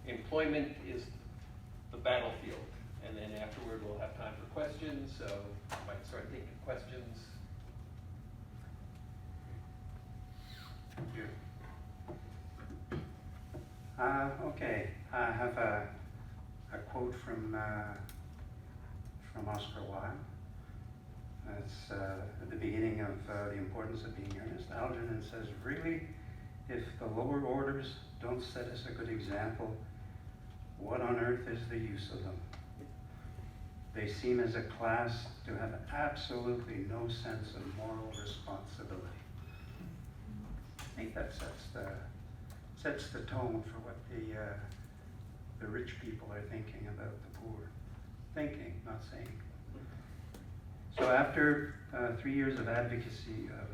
[SPEAKER 1] employment is the battlefield. And then afterward, we'll have time for questions, so I might start taking questions.
[SPEAKER 7] Okay, I have a quote from Oscar Wilde. It's at the beginning of The Importance of Being Earnest. Algernon says, really, if the lower orders don't set us a good example, what on earth is the use of them? They seem as a class to have absolutely no sense of moral responsibility. I think that sets the tone for what the rich people are thinking about the poor. Thinking, not saying. So after 3 years of advocacy of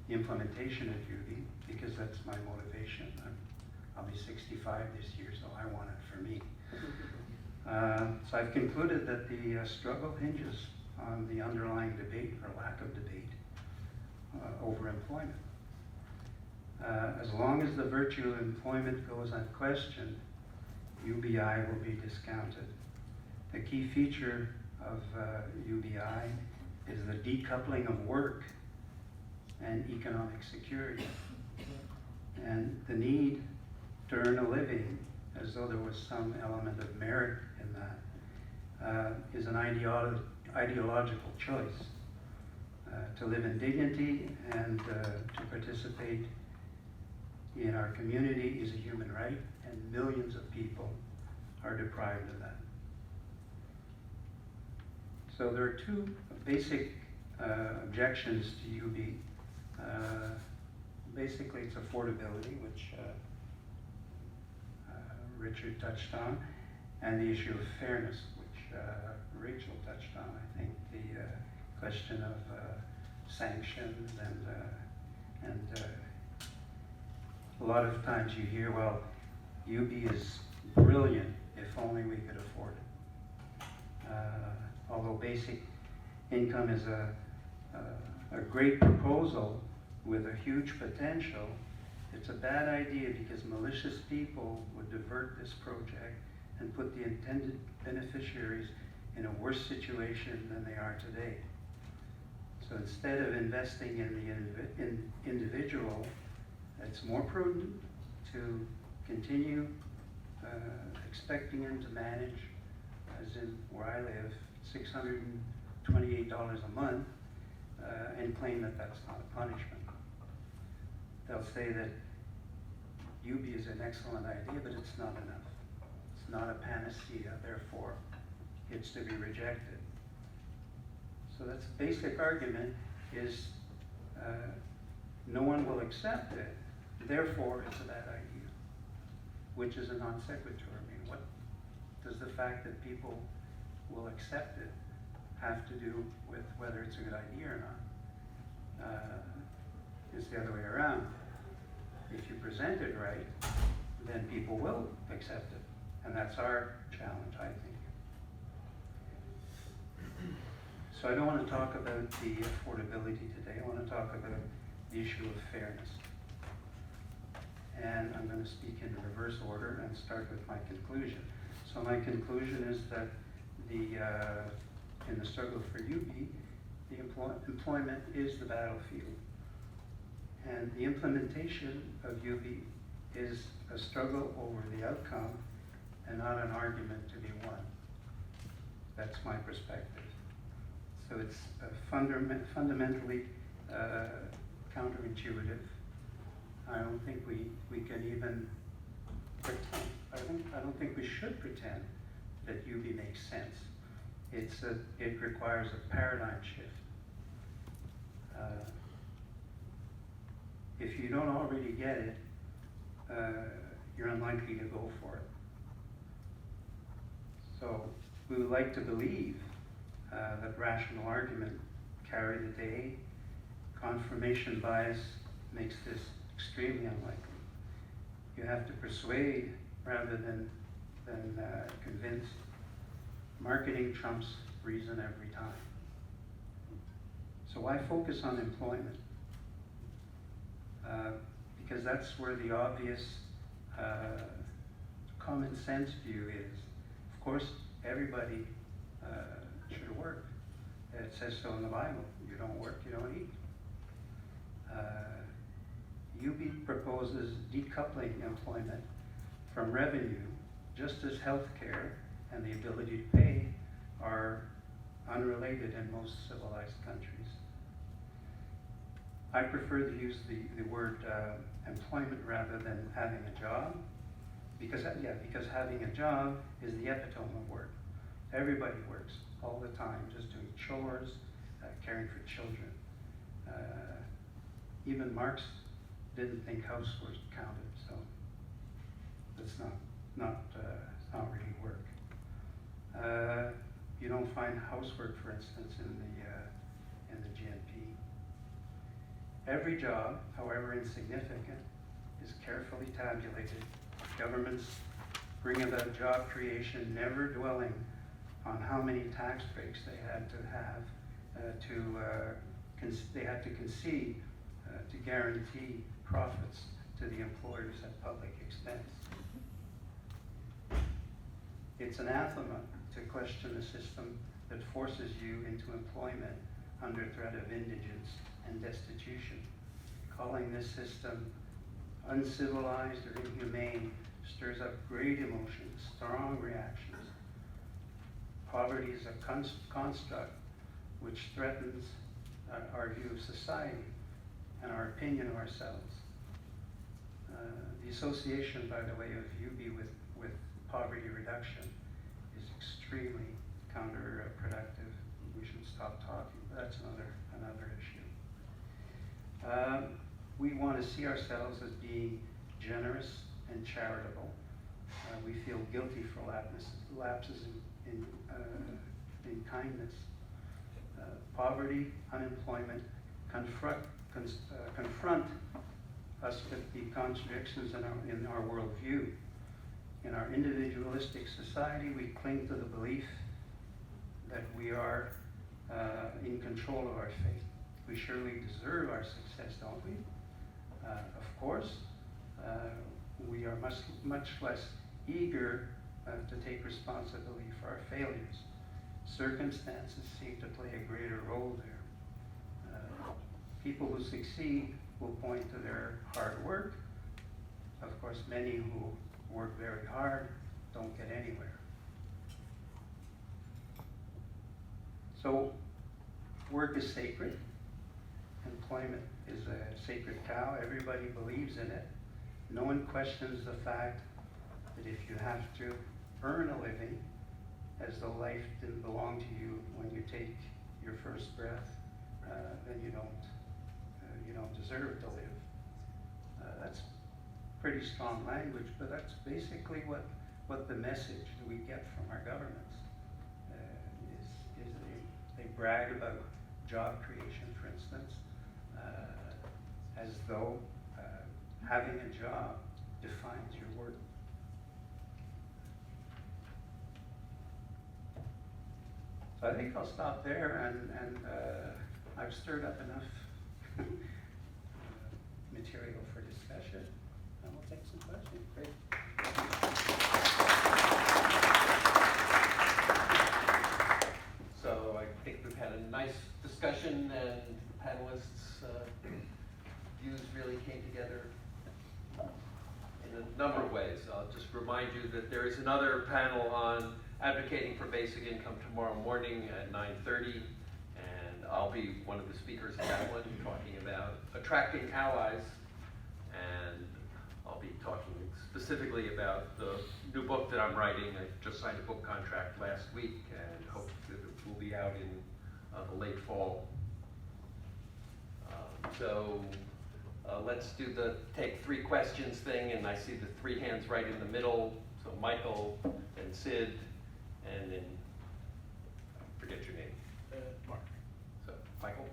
[SPEAKER 7] the implementation of UBI, because that's my motivation, I'll be 65 this year, so I want it for me. So I've concluded that the struggle hinges on the underlying debate, or lack of debate, over employment. As long as the virtue of employment goes unquestioned, UBI will be discounted. The key feature of UBI is the decoupling of work and economic security, and the need to earn a living, as though there was some element of merit in that, is an ideological choice. To live in dignity and to participate in our community is a human right, and millions of people are deprived of that. So there are two basic objections to UB. Basically, it's affordability, which Richard touched on, and the issue of fairness, which Rachel touched on. I think the question of sanctions and a lot of times you hear, well, UB is brilliant if only we could afford it. Although basic income is a great proposal with a huge potential, it's a bad idea because malicious people would divert this project and put the intended beneficiaries in a worse situation than they are today. So instead of investing in the individual, it's more prudent to continue expecting him to manage, as in where I live, $628 a month, and claim that that's not a punishment. They'll say that UBI is an excellent idea, but it's not enough. It's not a panacea, therefore it's to be rejected. So that's the basic argument is no one will accept it, therefore it's a bad idea, which is a non sequitur. I mean, what does the fact that people will accept it have to do with whether it's a good idea or not? It's the other way around. If you present it right, then people will accept it. And that's our challenge, I think. So I don't want to talk about the affordability today. I want to talk about the issue of fairness. And I'm going to speak in reverse order and start with my conclusion. So my conclusion is that in the struggle for UBI, the employment is the battlefield. And the implementation of UBI is a struggle over the outcome and not an argument to be won. That's my perspective. So it's fundamentally counterintuitive. I don't think we can even pretend. I don't think we should pretend that UBI makes sense. It requires a paradigm shift. If you don't already get it, you're unlikely to go for it. So we would like to believe that rational argument carry the day. Confirmation bias makes this extremely unlikely. You have to persuade rather than convince. Marketing trumps reason every time. So why focus on employment? Because that's where the obvious common sense view is. Of course, everybody should work. It says so in the Bible. You don't work, you don't eat. UBI proposes decoupling employment from revenue, just as healthcare and the ability to pay are unrelated in most civilized countries. I prefer to use the word employment rather than having a job, because having a job is the epitome of work. Everybody works all the time, just doing chores, caring for children. Even Marx didn't think housework counted, so that's not really work. You don't find housework, for instance, in the GNP. Every job, however insignificant, is carefully tabulated. Governments bring about job creation, never dwelling on how many tax breaks they had to have they had to concede to guarantee profits to the employers at public expense. It's anathema to question a system that forces you into employment under threat of indigence and destitution. Calling this system uncivilized or inhumane stirs up great emotions, strong reactions. Poverty is a construct which threatens our view of society and our opinion of ourselves. The association, by the way, of UBI with poverty reduction is extremely counterproductive. We should stop talking, but that's another issue. We want to see ourselves as being generous and charitable. We feel guilty for lapses in kindness. Poverty, unemployment confront us with the contradictions in our worldview. In our individualistic society, we cling to the belief that we are in control of our fate. We surely deserve our success, don't we? Of course, we are much less eager to take responsibility for our failures. Circumstances seem to play a greater role there. People who succeed will point to their hard work. Of course, many who work very hard don't get anywhere. So, work is sacred. Employment is a sacred cow. Everybody believes in it. No one questions the fact that if you have to earn a living, as though life didn't belong to you when you take your first breath, then you don't deserve to live. That's pretty strong language, but that's basically what the message that we get from our governments is they brag about job creation, for instance, as though having a job defines your worth. So I think I'll stop there, and I've stirred up enough material for discussion, and we'll take some questions. Great.
[SPEAKER 1] So I think we've had a nice discussion, and the panelists' views really came together in a number of ways. I'll just remind you that there is another panel on advocating for basic income tomorrow morning at 9:30, and I'll be one of the speakers in that one, talking about attracting allies, and I'll be talking specifically about the new book that I'm writing. I just signed a book contract last week and hope that it will be out in the late fall. Let's do the take 3 questions thing, and I see the 3 hands right in the middle. So Michael, and Sid, and then I forget your name.
[SPEAKER 8] Mark.
[SPEAKER 1] So Michael.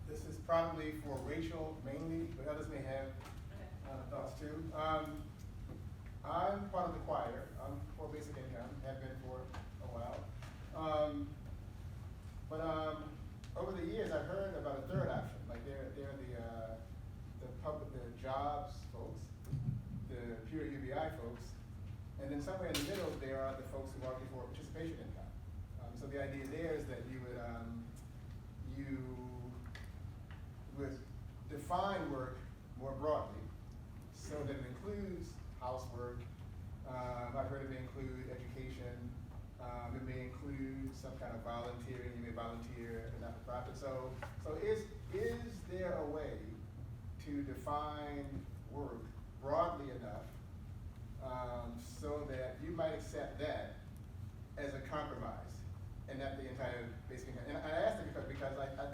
[SPEAKER 8] This is probably for Rachel mainly, but others may have thoughts too. I'm part of the choir. I'm for basic income, have been for a while. Over the years, I've heard about a third option. Like they're the jobs folks, the pure UBI folks, and then somewhere in the middle there are the folks who argue for participation income. So the idea there is that you would define work more broadly, so that it includes housework. I've heard it may include education. It may include some kind of volunteering. You may volunteer in not-for-profit. So is there a way to define work broadly enough so that you might accept that as a compromise and not the entire basic income? And I ask it because I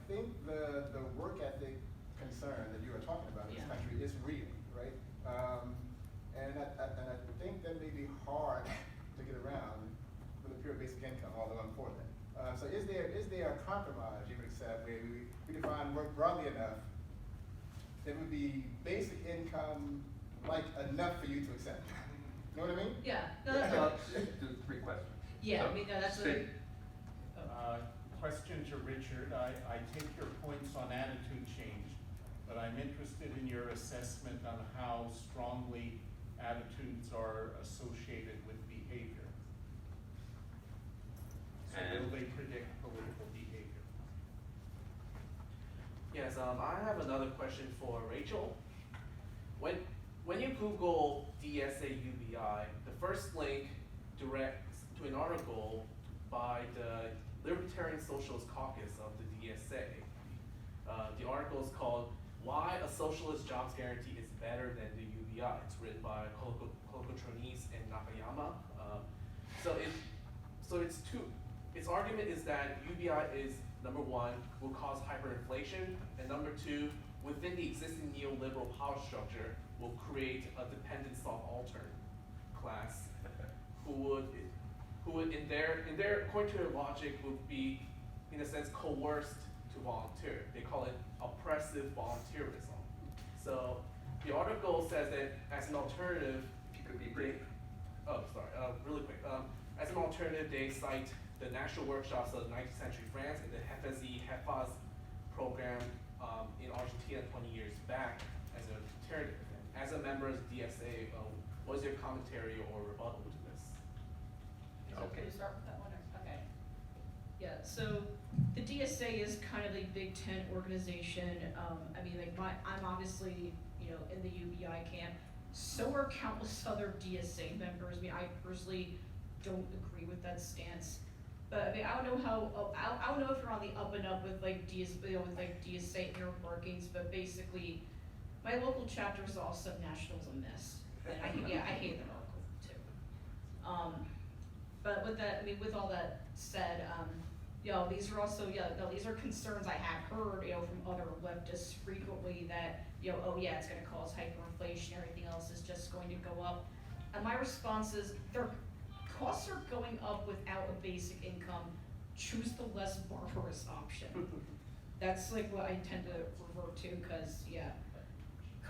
[SPEAKER 8] think the work ethic concern that you are talking about in this country is real, right? And I think that may be hard to get around with a pure basic income, although I'm for that. So is there a compromise you would accept where we define work broadly enough that would be basic income like enough for you to accept? You know what I mean?
[SPEAKER 6] Yeah. No,
[SPEAKER 1] Let's do 3 questions.
[SPEAKER 6] Yeah,
[SPEAKER 1] So,
[SPEAKER 6] I mean, no, that's
[SPEAKER 1] Sid.
[SPEAKER 9] Question to Richard. I take your points on attitude change, but I'm interested in your assessment on how strongly attitudes are associated with behavior. So will they predict political behavior?
[SPEAKER 5] Yes, I have another question for Rachel. When you Google DSA UBI, the first link directs to an article by the Libertarian Socialist Caucus of the DSA. The article is called "Why a Socialist Jobs Guarantee is Better Than the UBI." It's written by Colocotronis and Nakayama. Its argument is that UBI is, number 1, will cause hyperinflation, and number 2, within the existing neoliberal power structure, will create a dependent subaltern class who would in their according to their logic would be in a sense coerced to volunteer. They call it oppressive volunteerism. So the article says that as an alternative,
[SPEAKER 1] If you could be brief.
[SPEAKER 5] Really quick. As an alternative, they cite the national workshops of 19th century France and the Hefaz program in Argentina 20 years back as an alternative. As a member of the DSA, what is your commentary or rebuttal to this?
[SPEAKER 6] Can we start with that one? Okay. Yeah, so the DSA is kind of a Big Tent organization. I mean, like I'm obviously, in the UBI camp. So are countless other DSA members. I mean, I personally don't agree with that stance. But I mean, I don't know if you're on the up and up with like DSA inner workings, but basically, My local chapter is also nationalism mess, and I hate that article too. But with that, I mean, with all that said, these are also, these are concerns I have heard, from other leftists frequently that, oh yeah, it's gonna cause hyperinflation, everything else is just going to go up. And my response is, their costs are going up without a basic income. Choose the less barbarous option. That's like what I tend to revert to, cause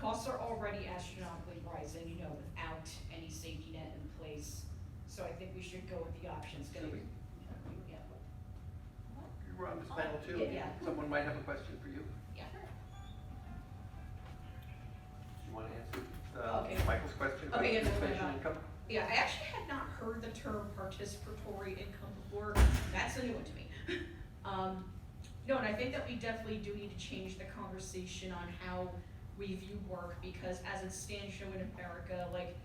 [SPEAKER 6] costs are already astronomically rising, without any safety net in place. So I think we should go with the options.
[SPEAKER 1] You were on this panel too.
[SPEAKER 6] Yeah.
[SPEAKER 1] Someone might have a question for you.
[SPEAKER 6] Yeah.
[SPEAKER 1] You want to answer
[SPEAKER 6] Okay.
[SPEAKER 1] Michael's question about
[SPEAKER 6] Okay, yeah, no,
[SPEAKER 1] participation
[SPEAKER 6] no.
[SPEAKER 1] income?
[SPEAKER 6] Yeah, I actually had not heard the term participatory income before. That's a new one to me. No, and I think that we definitely do need to change the conversation on how we view work, because as it stands, in America, like,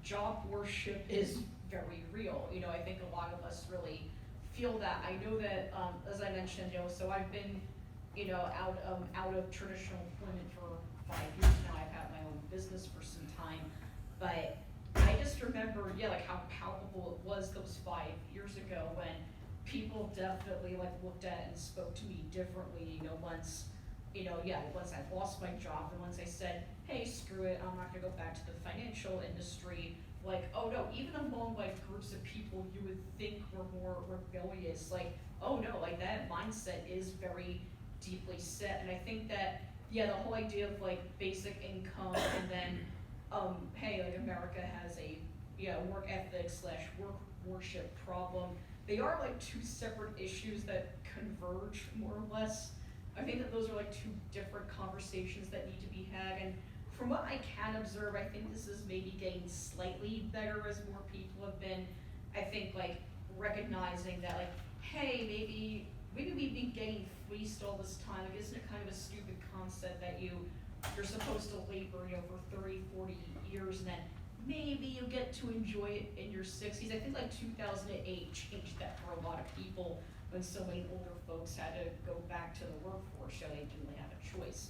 [SPEAKER 6] job worship is very real. I think a lot of us really feel that. I know that, as I mentioned, so I've been, out of traditional employment for 5 years now. I've had my own business for some time, but I just remember, like, how palpable it was those 5 years ago when people definitely looked at and spoke to me differently, once I lost my job and once I said, hey, screw it, I'm not gonna go back to the financial industry. Oh no, even among groups of people you would think were more rebellious, oh no, that mindset is very deeply set. And I think that, the whole idea of basic income and then, hey, America has a work ethics / work worship problem. They are two separate issues that converge more or less. I think that those are two different conversations that need to be had. And from what I can observe, I think this is maybe getting slightly better as more people have been, I think, recognizing that, hey, maybe we've been getting fleeced all this time. Isn't it kind of a stupid concept that you're supposed to labor, for 30, 40 years and then maybe you get to enjoy it in your 60s. I think 2008 changed that for a lot of people when so many older folks had to go back to the workforce, so they didn't really have a choice.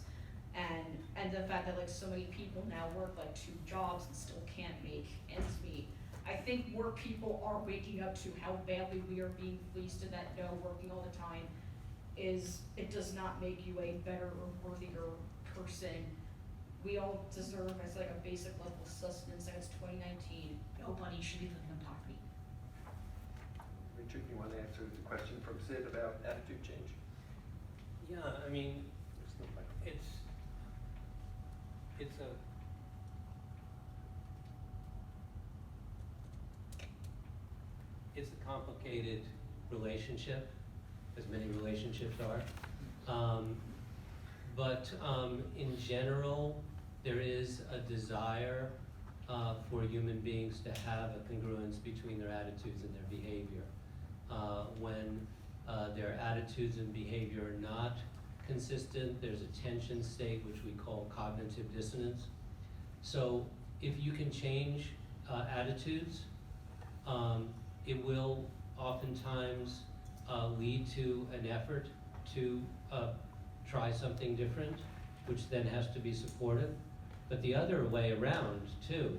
[SPEAKER 6] And the fact that so many people now work 2 jobs and still can't make ends meet. I think more people are waking up to how badly we are being fleeced, and that working all the time it does not make you a better or worthier person. We all deserve as a basic level of sustenance, and it's 2019. Nobody should be living on poverty.
[SPEAKER 1] Richard, you want to answer the question from Sid about attitude change?
[SPEAKER 3] Yeah, I mean,
[SPEAKER 1] There's no microphone.
[SPEAKER 3] it's a complicated relationship, as many relationships are. But in general, there is a desire for human beings to have a congruence between their attitudes and their behavior. When their attitudes and behavior are not consistent, there's a tension state which we call cognitive dissonance. So if you can change attitudes, it will oftentimes lead to an effort to try something different, which then has to be supported. But the other way around too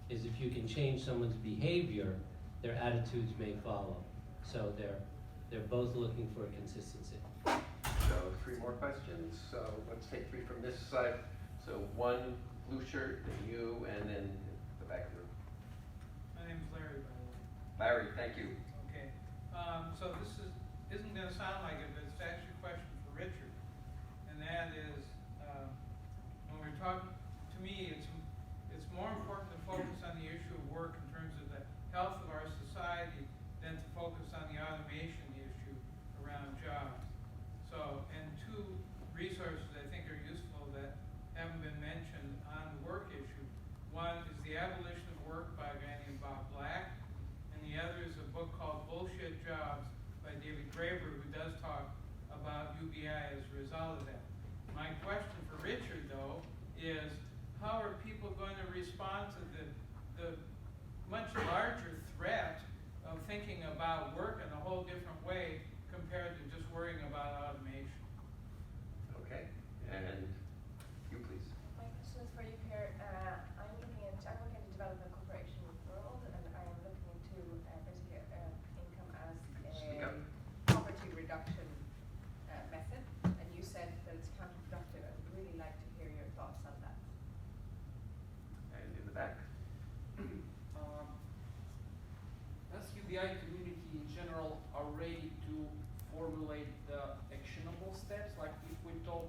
[SPEAKER 3] is if you can change someone's behavior, their attitudes may follow. So they're both looking for consistency.
[SPEAKER 1] So 3 more questions. So let's take 3 from this side. So 1 blue shirt, then you, and then the back of the room.
[SPEAKER 10] My name's Larry, by the way.
[SPEAKER 1] Larry, thank you.
[SPEAKER 10] Okay. So this isn't going to sound like it, but it's actually a question for Richard. And that is, when we're talking, to me, it's more important to focus on the issue of work in terms of the health of our society than to focus on the automation issue around jobs. So, and 2 resources I think are useful that haven't been mentioned on the work issue. One is The Abolition of Work by a guy named Bob Black, and the other is a book called Bullshit Jobs by David Graeber, who does talk about UBI as a result of that. My question for Richard, though, is how are people going to respond to the much larger threat of thinking about work in a whole different way compared to just worrying about automation?
[SPEAKER 1] Okay. And you, please.
[SPEAKER 11] So questions for you, Pierre. I'm working in the development corporation world, and I am looking into basically income as
[SPEAKER 1] Speak
[SPEAKER 11] a
[SPEAKER 1] up.
[SPEAKER 11] poverty reduction method. And you said that it's counterproductive. I would really like to hear your thoughts on that.
[SPEAKER 1] And in the back.
[SPEAKER 12] Does UBI community in general are ready to formulate the actionable steps? Like if we talk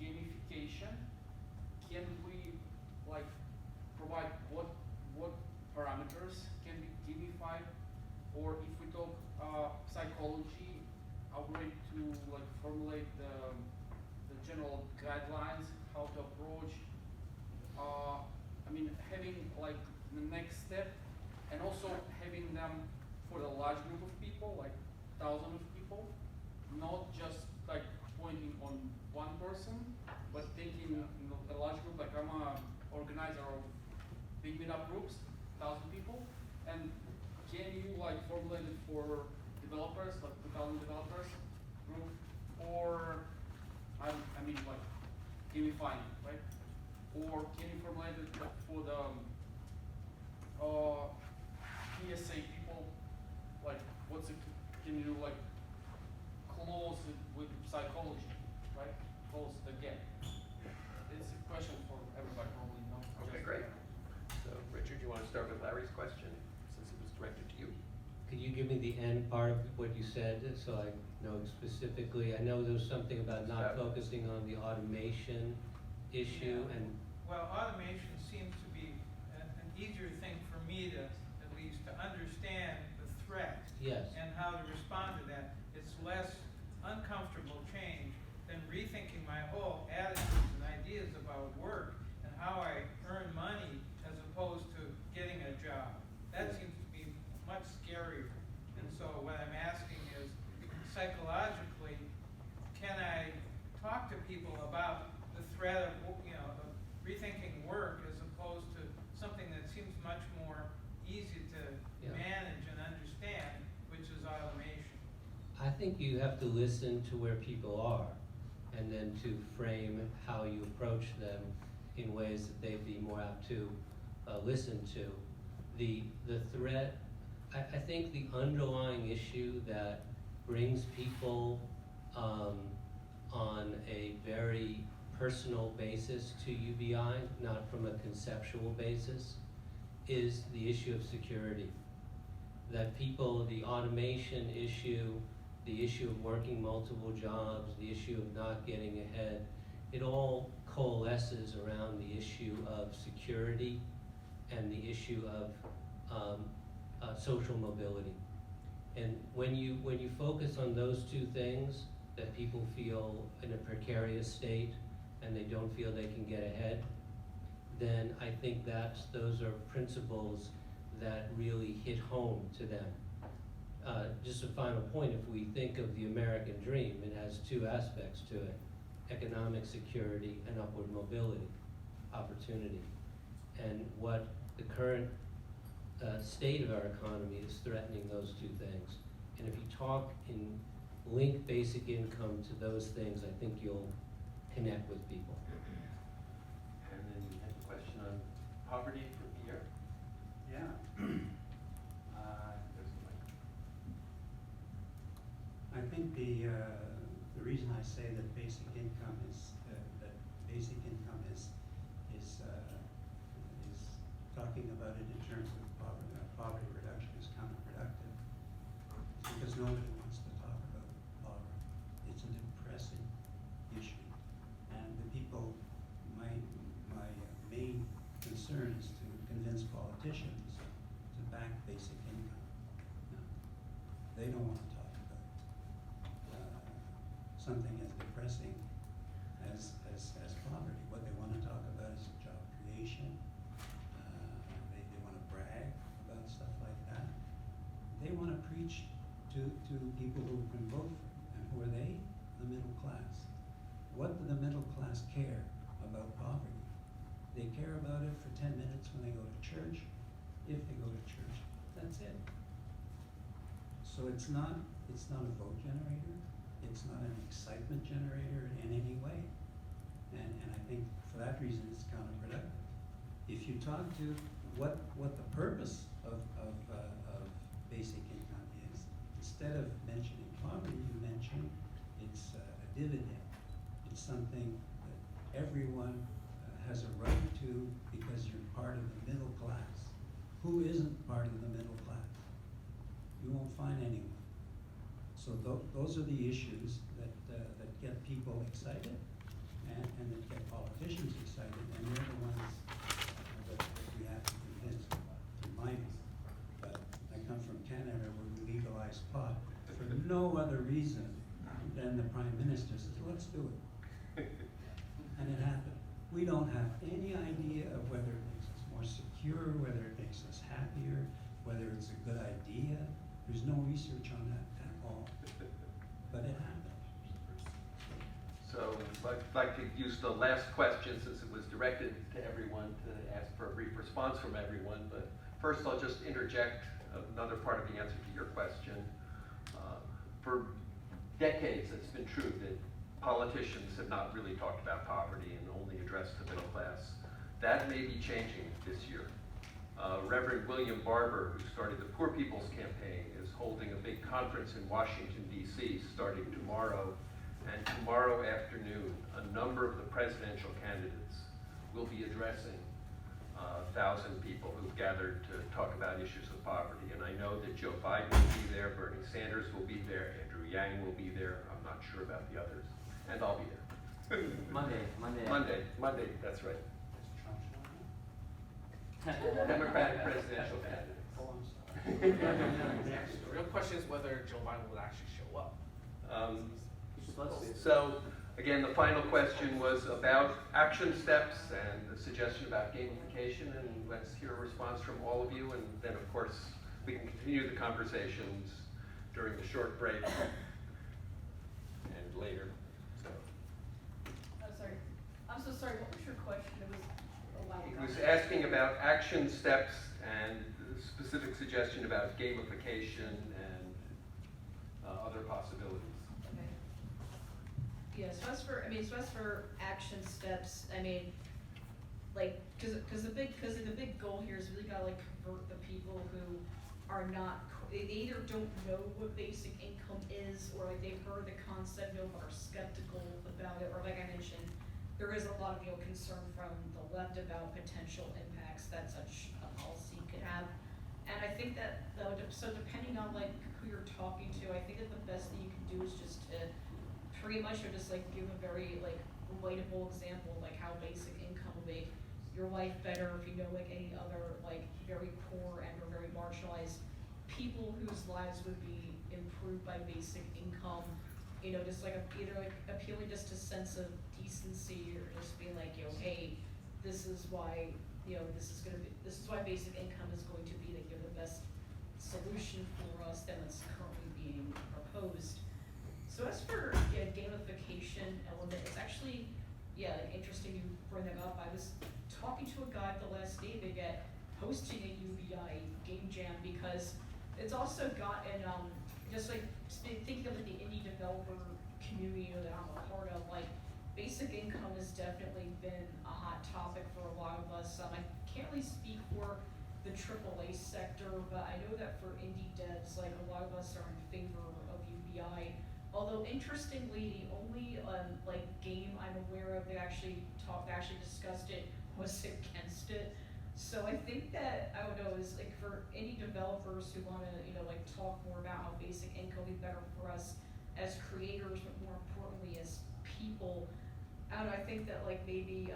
[SPEAKER 12] gamification, can we like provide what parameters can be gamified? Or if we talk psychology, are we ready to like formulate the general guidelines how to approach? I mean, having like the next step, and also having them for the large group of people, like thousands of people, not just like pointing on one person, but thinking a large group. Like I'm a organizer of big meetup groups, 1,000 people, and can you like formulate it for developers, like 2,000 developers group, or I mean like gamifying, right? Or can you formulate it like for the PSA people, like what's it, can you like close it with psychology, right? Close the gap. It's a question for everybody probably, not
[SPEAKER 1] Okay,
[SPEAKER 12] just-
[SPEAKER 1] great. So Richard, you want to start with Larry's question, since it was directed to you?
[SPEAKER 3] Could you give me the end part of what you said, so I know specifically? I know there was something about not
[SPEAKER 1] Stop.
[SPEAKER 3] focusing on the automation issue
[SPEAKER 10] Yeah.
[SPEAKER 3] and,
[SPEAKER 10] Well, automation seems to be an easier thing for me to, at least, to understand the threat
[SPEAKER 3] yes.
[SPEAKER 10] and how to respond to that. It's less uncomfortable change than rethinking my whole attitudes and ideas about work and how I earn money as opposed to getting a job. That seems to be much scarier. And so what I'm asking is, psychologically, can I talk to people about the threat of, of rethinking work as opposed to something that seems much more easy to
[SPEAKER 3] Yeah.
[SPEAKER 10] manage and understand, which is automation?
[SPEAKER 3] I think you have to listen to where people are and then to frame how you approach them in ways that they'd be more apt to listen to. The threat, I think the underlying issue that brings people on a very personal basis to UBI, not from a conceptual basis, is the issue of security. That people, the automation issue, the issue of working multiple jobs, the issue of not getting ahead, it all coalesces around the issue of security and the issue of social mobility. And when you focus on those two things, that people feel in a precarious state and they don't feel they can get ahead, then I think those are principles that really hit home to them. Just a final point, if we think of the American dream, it has two aspects to it: economic security and upward mobility, opportunity. And what the current state of our economy is threatening those two things. And if you talk and link basic income to those things, I think you'll connect with people.
[SPEAKER 1] And then we had a question on poverty for Pierre.
[SPEAKER 7] Yeah.
[SPEAKER 1] There's the mic.
[SPEAKER 7] I think the reason I say that basic income is talking about it in terms of poverty reduction is counterproductive, because nobody wants to talk about poverty. It's an depressing issue, and the people. My main concern is to convince politicians to back basic income. No, they don't want to talk about something as depressing as poverty. What they want to talk about is job creation. They want to brag about stuff like that. They want to preach to people who can vote for them. And who are they? The middle class. What do the middle class care about poverty? They care about it for 10 minutes when they go to church, if they go to church. That's it. So it's not a vote generator. It's not an excitement generator in any way.
[SPEAKER 13] And I think for that reason, it's counterproductive. If you talk to what the purpose of basic income is, instead of mentioning poverty, you mention it's a dividend. It's something that everyone has a right to because you're part of the middle class. Who isn't part of the middle class? You won't find anyone. So those are the issues that get people excited and that get politicians excited, and they're the ones that we have to convince through mining. But I come from Canada where we legalize pot for no other reason than the Prime Minister says, let's do it. And it happened. We don't have any idea of whether it makes us more secure, whether it makes us happier, whether it's a good idea. There's no research on that at all. But it happened.
[SPEAKER 1] So I'd like to use the last question, since it was directed to everyone, to ask for a brief response from everyone. But first I'll just interject another part of the answer to your question. For decades it's been true that politicians have not really talked about poverty and only addressed the middle class. That may be changing this year. Reverend William Barber, who started the Poor People's Campaign, is holding a big conference in Washington, D.C. starting tomorrow. And tomorrow afternoon, a number of the presidential candidates will be addressing 1,000 people who've gathered to talk about issues of poverty. And I know that Joe Biden will be there, Bernie Sanders will be there, Andrew Yang will be there. I'm not sure about the others. And I'll be there. Monday, that's right. Democratic presidential candidates.
[SPEAKER 5] The real question is whether Joe Biden will actually show up.
[SPEAKER 1] So, again, the final question was about action steps and the suggestion about gamification, and let's hear a response from all of you, and then, of course, we can continue the conversations during the short break and later. So.
[SPEAKER 6] I'm so sorry, what was your question? It was a while ago.
[SPEAKER 1] It was asking about action steps and the specific suggestion about gamification and other possibilities.
[SPEAKER 6] Okay. Yeah, so as for action steps, I mean, like, cause the big goal here is really gotta like convert the people who are not, they either don't know what basic income is, or like they've heard the concept, but are skeptical about it, or like I mentioned, there is a lot of concern from the left about potential impacts that such a policy could have. And I think that, so depending on like who you're talking to, I think that the best thing you can do is just to pretty much just like give a very like relatable example, like how basic income will make your life better if you know like any other like very poor and or very marginalized people whose lives would be improved by basic income. Just like either like appealing just to sense of decency, or just being like, hey, this is why, this is why basic income is going to be like the best solution for us than what's currently being proposed. So as for gamification element, it's actually, interesting you bring that up. I was talking to a guy at the last NABIG at hosting a UBI game jam, because it's also gotten, just like thinking of the indie developer community that I'm a part of, like basic income has definitely been a hot topic for a lot of us. I can't really speak for the AAA sector, but I know that for indie devs, like a lot of us are in favor of UBI. Although interestingly, the only like game I'm aware of that actually discussed it was against it. So I think that, I don't know, is like for any developers who want to, like talk more about how basic income will be better for us as creators, but more importantly as people, I don't know, I think that like maybe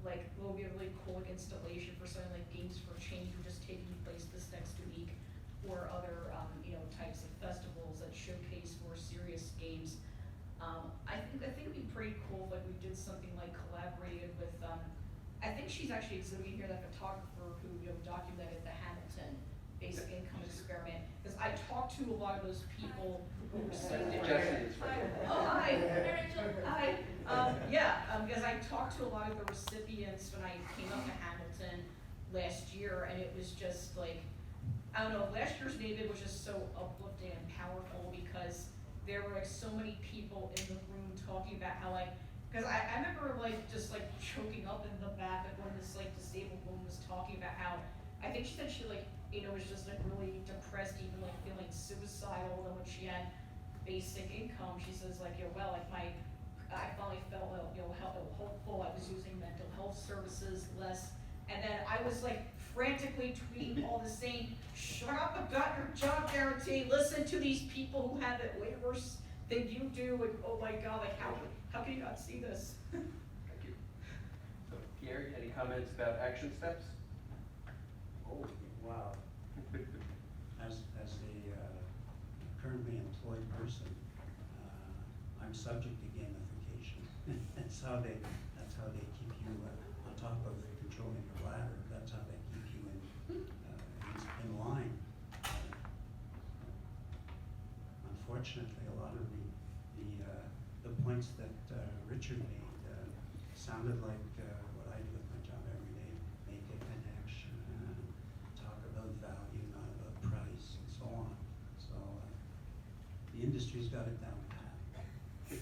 [SPEAKER 6] like will be a really cool installation for something like Games for Change, or just taking place this next week, or other types of festivals that showcase more serious games. I think it'd be pretty cool if like we did something like collaborated with I think she's actually exhibiting here, that photographer who documented the Hamilton basic income experiment. Because I talked to a lot of those people who received it.
[SPEAKER 1] Jesse is right.
[SPEAKER 6] Oh, hi. Hi. Because I talked to a lot of the recipients when I came up to Hamilton last year, and it was just like, I don't know, last year's NABIG was just so uplifting and powerful, because there were like so many people in the room talking about how like Because I remember like just like choking up in the back like when this like disabled woman was talking about how I think she said she like was just like really depressed, even like feeling suicidal. And when she had basic income, she says like well like I finally felt hopeful. I was using mental health services less, and then I was like frantically tweeting all the same, shut up about your job guarantee. Listen to these people who have it way worse than you do, and oh my God, like how can you not see this?
[SPEAKER 1] Thank you. So Pierre, any comments about action steps?
[SPEAKER 13] Oh, wow. As a currently employed person, I'm subject to gamification. That's how they keep you on top of controlling your ladder. That's how they keep you in line. Unfortunately, a lot of the points that Richard made sounded like what I do with my job every day: make a connection, talk about value, not about price, and so on. So the industry's got it down pat.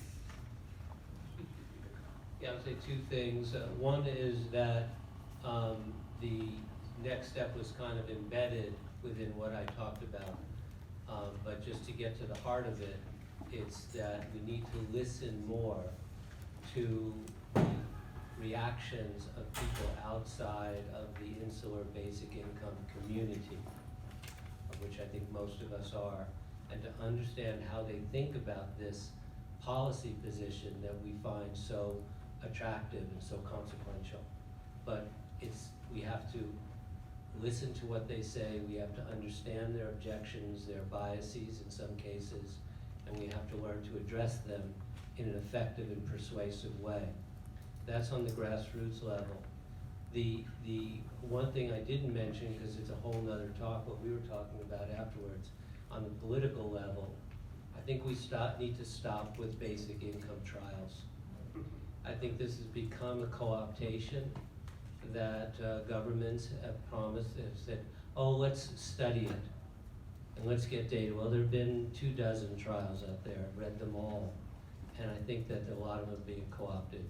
[SPEAKER 3] Yeah, I would say two things. One is that the next step was kind of embedded within what I talked about. But just to get to the heart of it, it's that we need to listen more to the reactions of people outside of the insular basic income community, of which I think most of us are, and to understand how they think about this policy position that we find so attractive and so consequential. But we have to listen to what they say, we have to understand their objections, their biases in some cases, and we have to learn to address them in an effective and persuasive way. That's on the grassroots level. The one thing I didn't mention, because it's a whole nother talk, what we were talking about afterwards, on the political level, I think we need to stop with basic income trials. I think this has become a co-optation that governments have promised, have said, oh, let's study it and let's get data. Well, there have been 24 trials out there, I've read them all, and I think that a lot of them are being co-opted.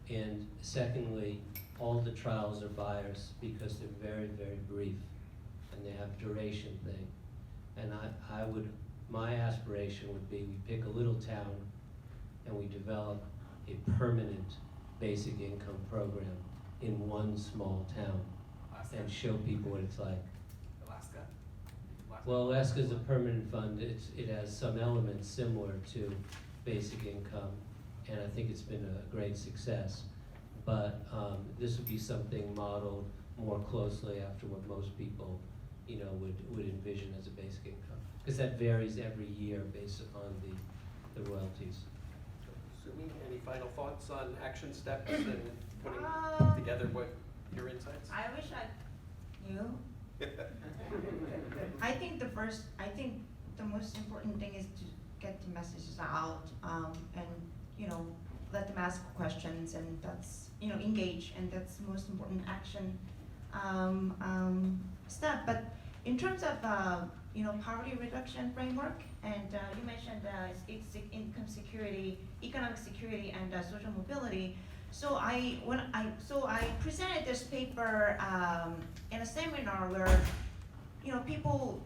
[SPEAKER 3] And secondly, all the trials are biased because they're very, very brief and they have duration thing. And my aspiration would be we pick a little town and we develop a permanent basic income program in one small town and show people what it's like.
[SPEAKER 5] Alaska.
[SPEAKER 3] Well, Alaska's a permanent fund. It has some elements similar to basic income, and I think it's been a great success. But this would be something modeled more closely after what most people, would envision as a basic income, because that varies every year based upon the royalties.
[SPEAKER 1] Soomi, any final thoughts on action steps and putting together what your insights?
[SPEAKER 2] I wish I knew. I think the most important thing is to get the messages out, and let them ask questions, and that's engage, and that's the most important action step. But in terms of poverty reduction framework, and you mentioned income security, economic security, and social mobility. So I presented this paper in a seminar where people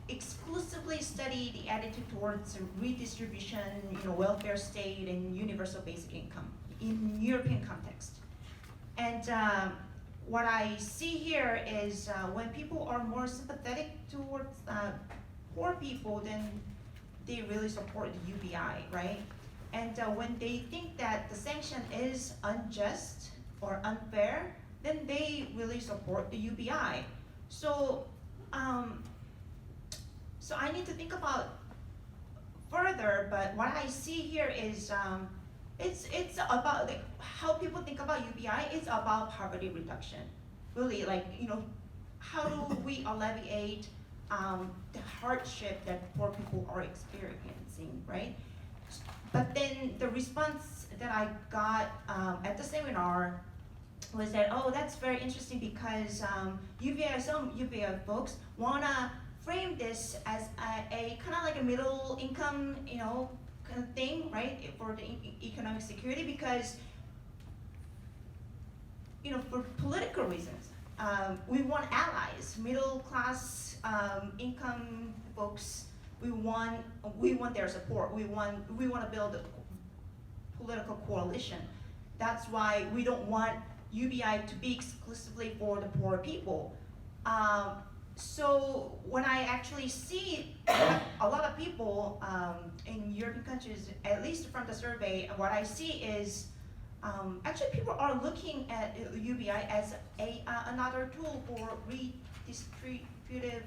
[SPEAKER 2] exclusively study the attitude towards redistribution, welfare state, and universal basic income in European context. And what I see here is when people are more sympathetic towards poor people, then they really support the UBI, right? And when they think that the sanction is unjust or unfair, then they really support the UBI. So I need to think about further, but what I see here is it's about how people think about UBI. It's about poverty reduction, really. How do we alleviate the hardship that poor people are experiencing, right? But then the response that I got at the seminar was that, oh, that's very interesting because some UBI folks wanna frame this as a kind of like a middle income, kind of thing, right, for the economic security, because, you know, for political reasons, we want allies, middle class, income folks. We want their support. We want to build a political coalition. That's why we don't want UBI to be exclusively for the poor people. So when I actually see a lot of people in European countries, at least from the survey, what I see is actually people are looking at UBI as another tool for redistributive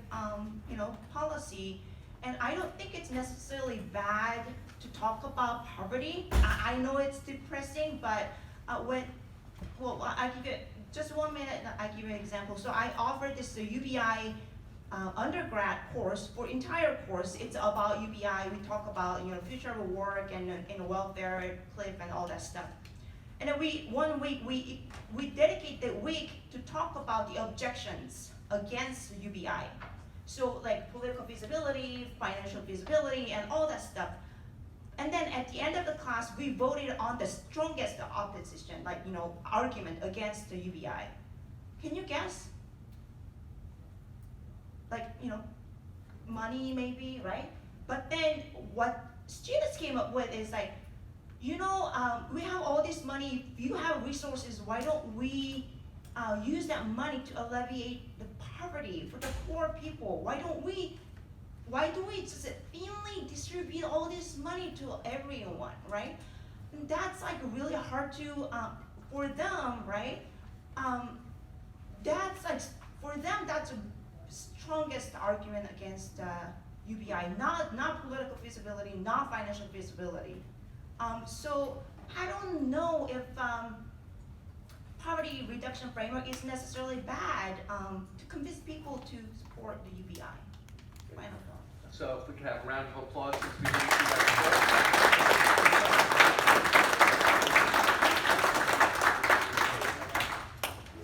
[SPEAKER 2] policy. And I don't think it's necessarily bad to talk about poverty. I know it's depressing, but I give you just 1 minute. I give you an example. So I offered this UBI undergrad course. For entire course, it's about UBI. We talk about future of work and welfare cliff and all that stuff. And then 1 week we dedicate the week to talk about the objections against UBI. So like political feasibility, financial feasibility, and all that stuff. And then at the end of the class, we voted on the strongest opposition, argument against the UBI. Can you guess? Money maybe, right? But then what students came up with is we have all this money. If you have resources, why don't we use that money to alleviate the poverty for the poor people? Why do we just thinly distribute all this money to everyone, right? And that's really hard to for them, right? For them that's the strongest argument against UBI, not political feasibility, not financial feasibility. So I don't know if poverty reduction framework is necessarily bad to convince people to support the UBI. Final thought.
[SPEAKER 1] So if we could have a round of applause since we didn't see that before.